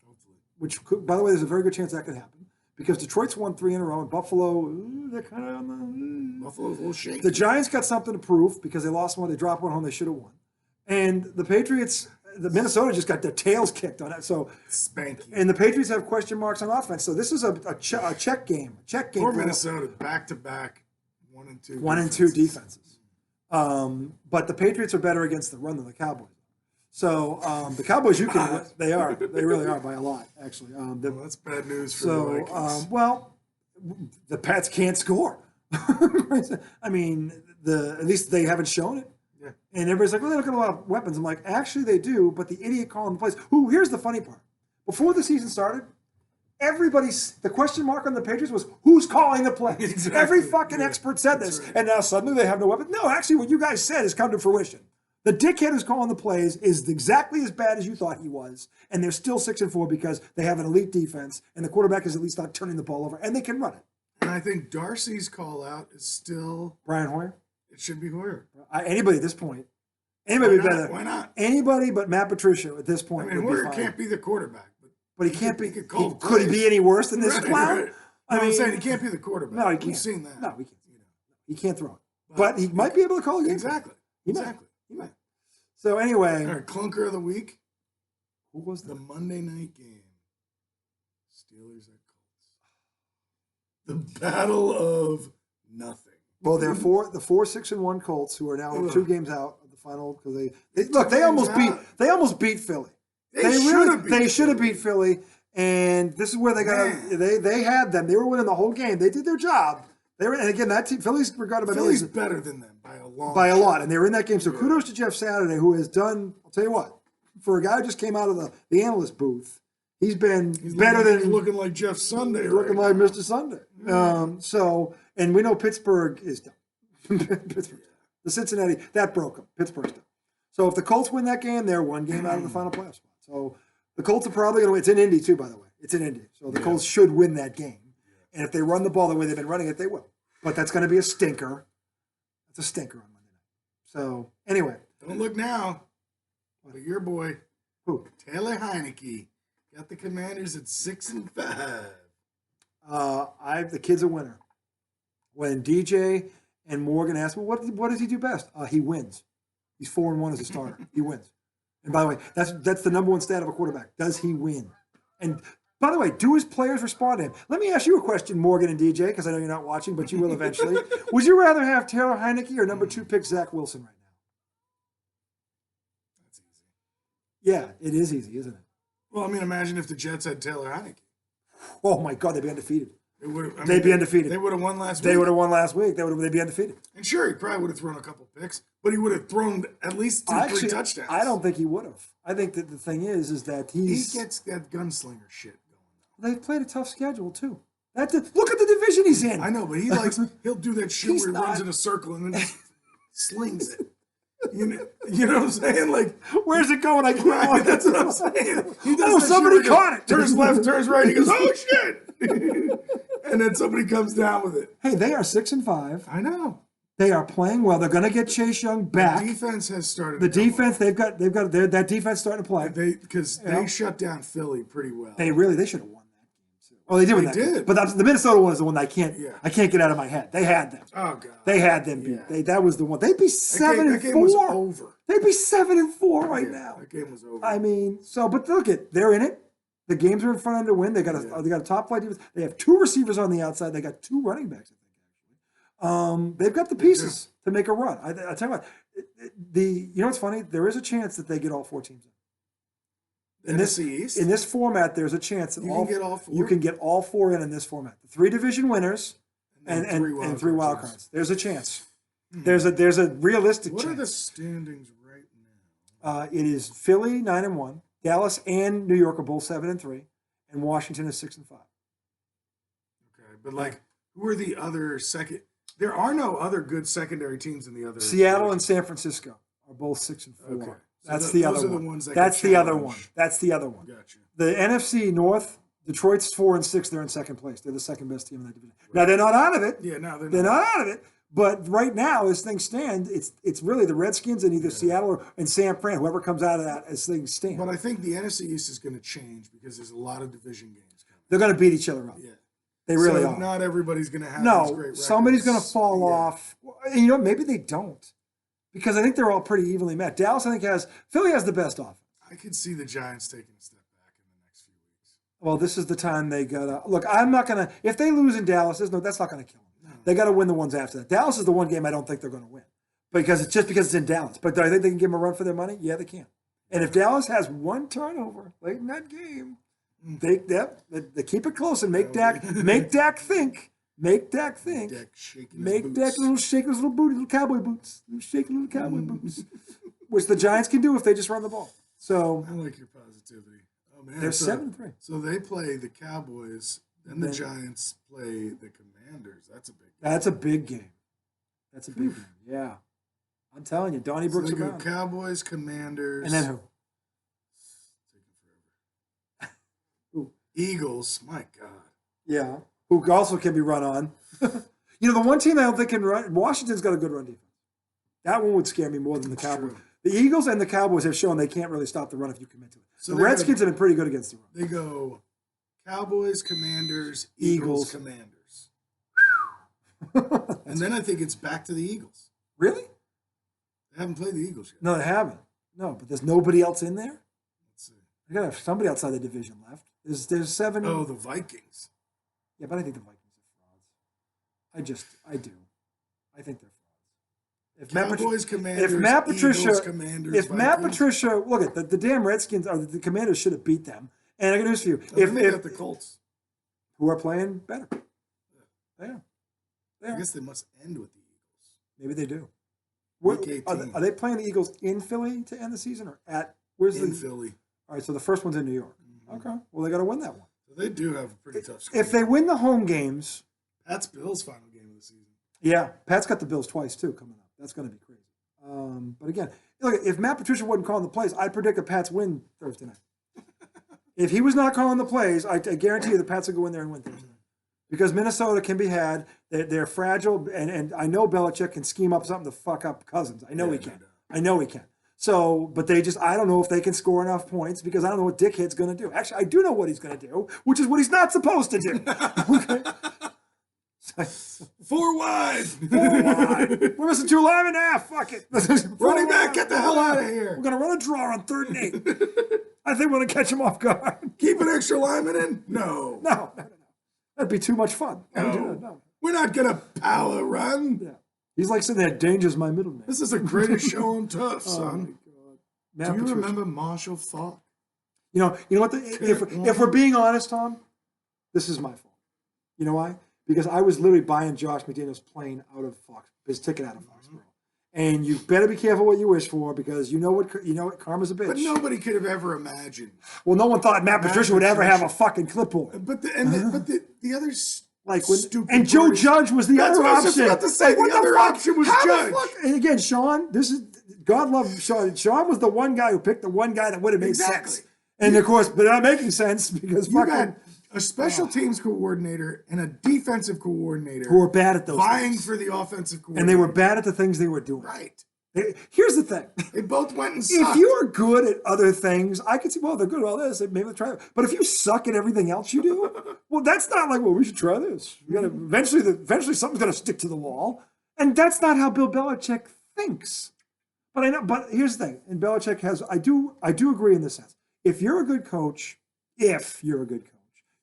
which, could, by the way, there's a very good chance that could happen because Detroit's won 3 in a row, and Buffalo, they're kind of on the... Buffalo's a little shaky. The Giants got something to prove because they lost one. They dropped one home they should have won. And the Patriots... The Minnesota just got their tails kicked on it. So spanky. And the Patriots have question marks on offense. So this is a check game. For Minnesota, back-to-back 1 and 2. 1 and 2 defenses. But the Patriots are better against the run than the Cowboys. So the Cowboys, they are. They really are by a lot, actually. That's bad news for the Vikings. The Pats can't score. I mean, at least they haven't shown it. Yeah. And everybody's like, well, they don't got a lot of weapons. I'm like, actually, they do, but the idiot calling the plays. Here's the funny part. Before the season started, the question mark on the Patriots was, who's calling the plays? Exactly. Every fucking expert said this. Right. And now suddenly they have no weapons. No, actually, what you guys said has come to fruition. The dickhead who's calling the plays is exactly as bad as you thought he was. And they're still 6-4 because they have an elite defense, and the quarterback is at least not turning the ball over, and they can run it. And I think Darcy's call out is still... Brian Hoyer? It should be Hoyer. Anybody at this point. Anybody better. Why not? Anybody but Matt Patricia at this point. I mean, Hoyer can't be the quarterback. But he can't be. Could he be any worse than this clown? Right. I'm saying he can't be the quarterback. No, he can't. We've seen that. No, he can't. He can't throw it. But he might be able to call a game. Exactly. He might. So anyway. All right, clunker of the week. Who was the Monday night game? Steelers at Colts. The battle of nothing. Well, they're the 4-6-1 Colts who are now 2 games out of the final because they almost beat Philly. They should have beat Philly, and this is where they got. They had them. They were winning the whole game. They did their job. They were, and again, that team, Philly's regarded by Philly's better than them by a lot, and they were in that game. So kudos to Jeff Saturday, who has done. I'll tell you what, for a guy who just came out of the analyst booth, he's better than looking like Jeff Sunday, looking like Mr. Sunday. So, and we know Pittsburgh is done. Pittsburgh, the Cincinnati that broke them. Pittsburgh's done. So if the Colts win that game, they're one game out of the final playoff spot. So the Colts are probably going to win. It's in Indy too, by the way. It's in Indy, so the Colts should win that game. And if they run the ball the way they've been running it, they will. But that's going to be a stinker. It's a stinker on Monday night. So anyway, don't look now. But your boy, who? Taylor Heineke, got the Commanders at 6-5. The kid's a winner. When DJ and Morgan asked, well, what does he do best? He wins. He's 4-1 as a starter. He wins. And by the way, that's the number one stat of a quarterback. Does he win? And by the way, do his players respond to him? Let me ask you a question, Morgan and DJ, because I know you're not watching, but you will eventually. Would you rather have Taylor Heineke or number 2 pick Zach Wilson right now? That's easy. Yeah, it is easy, isn't it? Well, I mean, imagine if the Jets had Taylor Heineke. Oh my God, they'd be undefeated. They'd be undefeated. They would have won last week. They would have won last week. They'd be undefeated. And sure, he probably would have thrown a couple picks, but he would have thrown at least 3 touchdowns. I don't think he would have. I think that the thing is that he gets that gunslinger shit going. They've played a tough schedule too. Look at the division he's in. I know, but he'll do that shit where he runs in a circle and then just slings it. You know what I'm saying? Like, where's it going? I can't. That's what I'm saying. He does somebody caught it. Turns left, turns right. He goes, oh shit! And then somebody comes down with it. Hey, they are 6-5. I know. They are playing well. They're going to get Chase Young back. The defense has started. The defense they've got that defense starting to play. They shut down Philly pretty well. They should have won that game too. Oh, they did win that game. But the Minnesota one is the one that I can't get out of my head. They had them. Oh God. They had them beat. Yeah. That was the one. They'd be 7-4. That game was over. They'd be 7-4 right now. That game was over. I mean, but look they're in it. The games are in front of them to win. They got a top flight defense. They have 2 receivers on the outside. They got 2 running backs, I think, actually. They've got the pieces to make a run. I tell you what, you know what's funny? There is a chance that they get all 4 teams in. In this format, there's a chance that you can get all 4 in this format. The 3 division winners and 3 wild cards. There's a chance. There's a realistic chance. What are the standings right now? It is Philly 9-1. Dallas and New York are both 7-3, and Washington is 6-5. Okay, but who are the other second? There are no other good secondary teams in the other. Seattle and San Francisco are both 6-4. Okay, so that's the other one. Ones that that's the other one. That's the other one. Gotcha. The NFC North, Detroit's 4-6. They're in second place. They're the second best team in that division. Right. Now they're not out of it. Yeah, no, they're not out of it. But right now, as things stand, it's really the Redskins and either Seattle and San Fran, whoever comes out of that as things stand. But I think the NFC East is going to change because there's a lot of division games coming. They're going to beat each other up. Yeah. They really are. Not everybody's going to have these great records. Somebody's going to fall off. And maybe they don't. Because I think they're all pretty evenly met. Dallas, Philly has the best offense. I could see the Giants taking a step back in the next few weeks. Well, this is the time they got to. Look, I'm not going to. If they lose in Dallas, that's not going to kill them. They got to win the ones after that. Dallas is the one game I don't think they're going to win because it's in Dallas. But do I think they can give them a run for their money? Yeah, they can. And if Dallas has 1 turnover late in that game, they keep it close and make Dak think. Make Dak shake his little booty, little cowboy boots, which the Giants can do if they just run the ball. So I like your positivity. Oh man, they're 7-3. So they play the Cowboys. Then the Giants play the Commanders. That's a big game. That's a big game. Yeah. I'm telling you, Donnie Brooks so they go Cowboys, Commanders. And then who? Who? Eagles. My God. Yeah. Who also can be run on. The one team I don't think can run, Washington's got a good run defense. That one would scare me more than the Cowboys. True. The Eagles and the Cowboys have shown they can't really stop the run if you commit to it. So the Redskins have been pretty good against the run. They go Cowboys, Commanders, Eagles, Commanders. And then I think it's back to the Eagles. Really? They haven't played the Eagles yet. No, they haven't. No, but there's nobody else in there? Let's see. They got to have somebody outside the division left. There's 7. Oh, the Vikings. Yeah, but I think the Vikings are frauds. I do. I think they're frauds. If Cowboys, Commanders, if Matt Patricia, Eagles, Commanders, if Matt Vikings. Patricia, look at the damn Redskins or the Commanders should have beat them. And I got news for you: Then they got the Colts. who are playing better, they are. I guess they must end with the Eagles. Maybe they do. Week 18. Are they playing the Eagles in Philly to end the season or at where's in the Philly. All right, so the first one's in New York. Mm-hmm. Okay, well they got to win that one. So they do have a pretty tough schedule. If they win the home games, Pat's Bills final game of the season. yeah, Pat's got the Bills twice too coming up. That's going to be crazy. But again, look, if Matt Patricia wasn't calling the plays, I'd predict a Pats win Thursday night. If he was not calling the plays, I guarantee you the Pats will go in there and win Thursday night. Because Minnesota can be had. They're fragile, and I know Belichick can scheme up something to fuck up Cousins. I know he can. I know he can. So, but I don't know if they can score enough points because I don't know what Dickhead's going to do. Actually, I do know what he's going to do, which is what he's not supposed to do. Okay? 4 wide. 4 wide. We're missing 2 linemen now. Fuck it. Running back, get the hell out of here. We're going to run a draw on 3rd and 8. I think we're going to catch him off guard. Keep an extra lineman in? No. No. That'd be too much fun. No. We're not going to power run. Yeah. He's like saying that danger's my middle name. This is the greatest show on tough, son. Oh my God. Do you remember Marshall Faulk? You know what? If we're being honest, Tom, this is my fault. You know why? Because I was literally buying Josh McDaniels' plane out of his ticket out of Foxborough. And you better be careful what you wish for because you know what karma's a bitch. But nobody could have ever imagined. Well, no one thought Matt Patricia would ever have a fucking clipboard. But the other stupid and Joe Judge was the other option. I was about to say. The other option was Judge. And again, Sean, God love Sean. Sean was the one guy who picked the one guy that would have made sense. And of course, but not making sense because you got a special teams coordinator and a defensive coordinator who were bad at those vying things. for the offensive coordinator. And they were bad at the things they were doing. Right. Here's the thing. They both went and sucked. If you are good at other things, I could see, well, they're good at all this. Maybe they'll try it. But if you suck at everything else you do, well, that's not like, well, we should try this. We gotta eventually something's gonna stick to the wall. And that's not how Bill Belichick thinks. But I know, but here's the thing. And Belichick I do agree in this sense. If you're a good coach,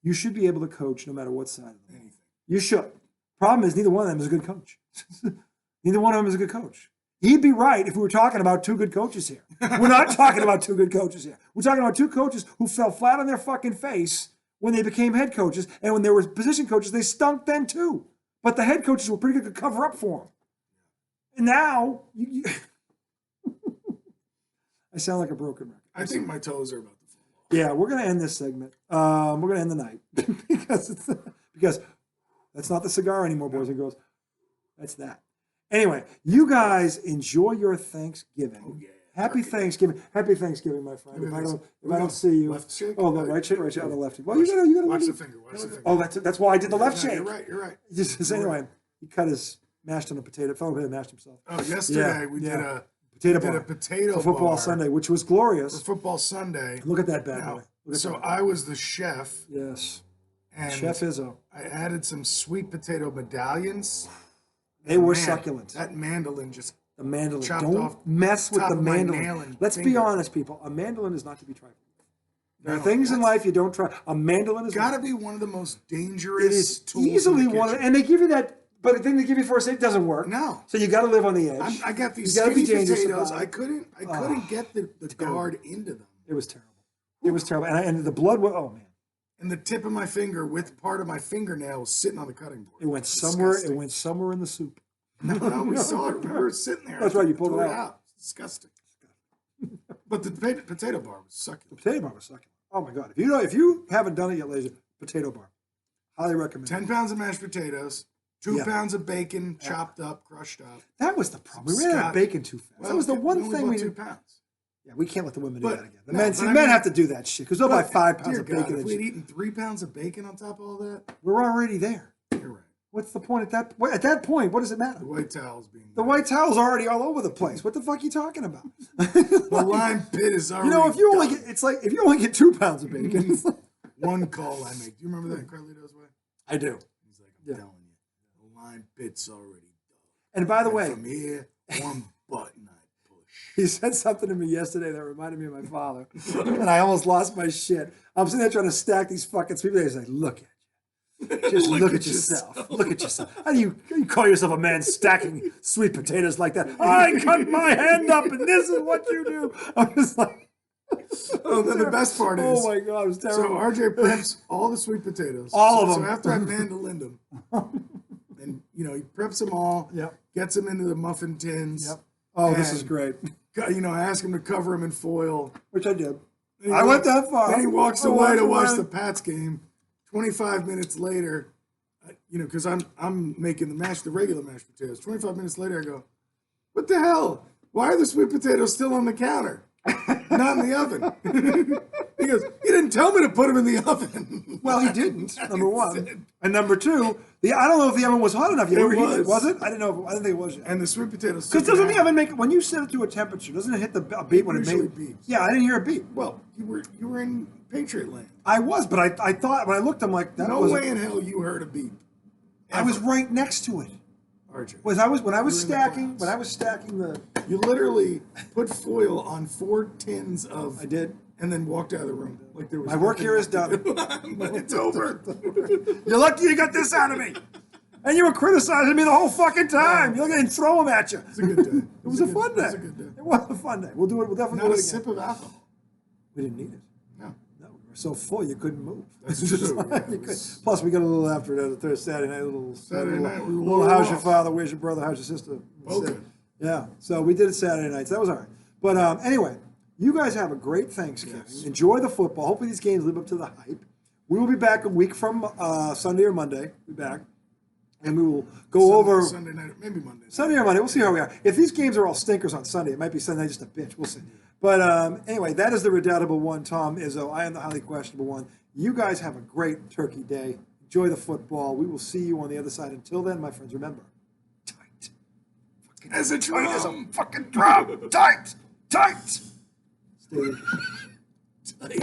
you should be able to coach no matter what side of the ball. You should. Problem is, neither one of them is a good coach. Neither one of them is a good coach. He'd be right if we were talking about 2 good coaches here. We're not talking about 2 good coaches here. We're talking about 2 coaches who fell flat on their fucking face when they became head coaches, and when they were position coaches, they stunk then too. But the head coaches were pretty good to cover up for them. And now, I sound like a broken record. I think my toes are about to fall off. Yeah, we're going to end this segment. We're going to end the night because that's not the cigar anymore, boys and girls. That's that. Anyway, you guys enjoy your Thanksgiving. Oh, yeah. Happy Thanksgiving. Happy Thanksgiving, my friend. If I don't see you. Left shake? Oh, the right shake on the left. Well, you gotta watch the finger. Watch the finger. Oh, that's why I did the left shake. You're right. Just anyway, he mashed on a potato. Fellow man mashed himself. Oh, yesterday we did a potato for football bar Sunday, which was glorious. For football Sunday. Look at that bad boy. So I was the chef. Yes. And Chef Izzo. I added some sweet potato medallions. They were succulent. That mandolin just the mandolin. chopped Don't off mess with the mandolin. Let's be honest, people. A mandolin is not to be trifled with. There are things in life you don't try. A mandolin is got to be one of the most dangerous. It is tools easily in the one, and they give you that. But the thing they give you for a safety doesn't work. No. So you got to live on the edge. I got these skinny potatoes. I couldn't get the guard into them. It was terrible. It was terrible, and the blood was. Oh man. And the tip of my finger with part of my fingernail was sitting on the cutting board. It went somewhere. Disgusting. It went somewhere in the soup. No, we saw it. We were sitting there. That's right. You pulled it out. It's disgusting. But the potato bar was succulent. The potato bar was succulent. Oh my god! If you haven't done it yet, ladies, potato bar, highly recommend. 10 pounds of mashed potatoes, 2 pounds of bacon, chopped up, crushed up. That was the problem. We ran out of bacon too fast. That was the one thing we 2 pounds. Yeah, we can't let the women do that again. The men have to do that shit because they'll buy 5 pounds of bacon. If we'd eaten 3 pounds of bacon on top of all that, we're already there. You're right. What's the point at that point? What does it matter? The white towel's being. The white towel's already all over the place. What the fuck are you talking about? The lime pit is already. If you only get, it's like if you only get 2 pounds of bacon. One call I make. Do you remember that in Carlito's Way? I do. He's like, I'm telling you, the lime pit's already done. And by the way, from here, one button I push. He said something to me yesterday that reminded me of my father, and I almost lost my shit. I'm sitting there trying to stack these fucking sweet potatoes. He's like, look at you. Just look at yourself. Look at yourself. How do you call yourself a man stacking sweet potatoes like that? I cut my hand up and this is what you do. I'm just like, Oh, then the best part is, oh my God, it was so terrible. RJ preps all the sweet potatoes. All of So them. after I mandolin them, and he preps them all, Yep. gets them into the muffin tins. Yep. Oh, this and, is great. I ask him to cover them in foil. Which I did. Then he I went that far. Then he walks I away walked to watch away. the Pats game. 25 minutes later, because I'm making the regular mashed potatoes. 25 minutes later, I go, what the hell? Why are the sweet potatoes still on the counter? Not in the oven. He goes, you didn't tell me to put them in the oven. Well, he didn't. Number one, and number two, I don't know if the oven was hot enough yet. It was. it? I didn't know. I didn't think it was yet. And the sweet potatoes. Because doesn't the oven make when you set it to a temperature? Doesn't it hit a beep when it usually makes? beeps. Yeah, I didn't hear a beep. Well, you were in Patriot land. I was, but I thought when I looked, I'm like, that No was. way in hell you heard a beep. I was right next to it. RJ. When I was You were in the stacking the. You literally put foil on 4 tins of. I did. And then walked out of the room like there was. My work nothing here is left to done. do. It's over. You're lucky you got this out of me. And you were criticizing me the whole fucking time. You're going to throw them at you. It's a good day. It was a fun day. It was a good day. It was a fun day. We'll do it. We'll definitely Not do a it again. sip of alcohol. We didn't need it. No. No, we were so full you couldn't move. That's true. Yeah, You it was- could- Plus, we got a little after that Saturday night, Saturday night, we were little how's your off. father, where's your brother, how's your sister? Both good. Yeah, so we did it Saturday night, so that was all right. But anyway, you guys have a great Thanksgiving. Yes. Enjoy the football. Hopefully these games live up to the hype. We will be back a week from Sunday or Monday. We'll be back. And we will go over Sunday night, maybe Monday. Sunday or Monday. We'll see how we are. If these games are all stinkers on Sunday, it might be Sunday just a bitch. We'll see. But anyway, that is the redoubtable one, Tom Izzo. I am the highly questionable one. You guys have a great Turkey Day. Enjoy the football. We will see you on the other side. Until then, my friends, remember, tight. Fucking As a tight as a drum. fucking drum. Tight. Tight. Stay.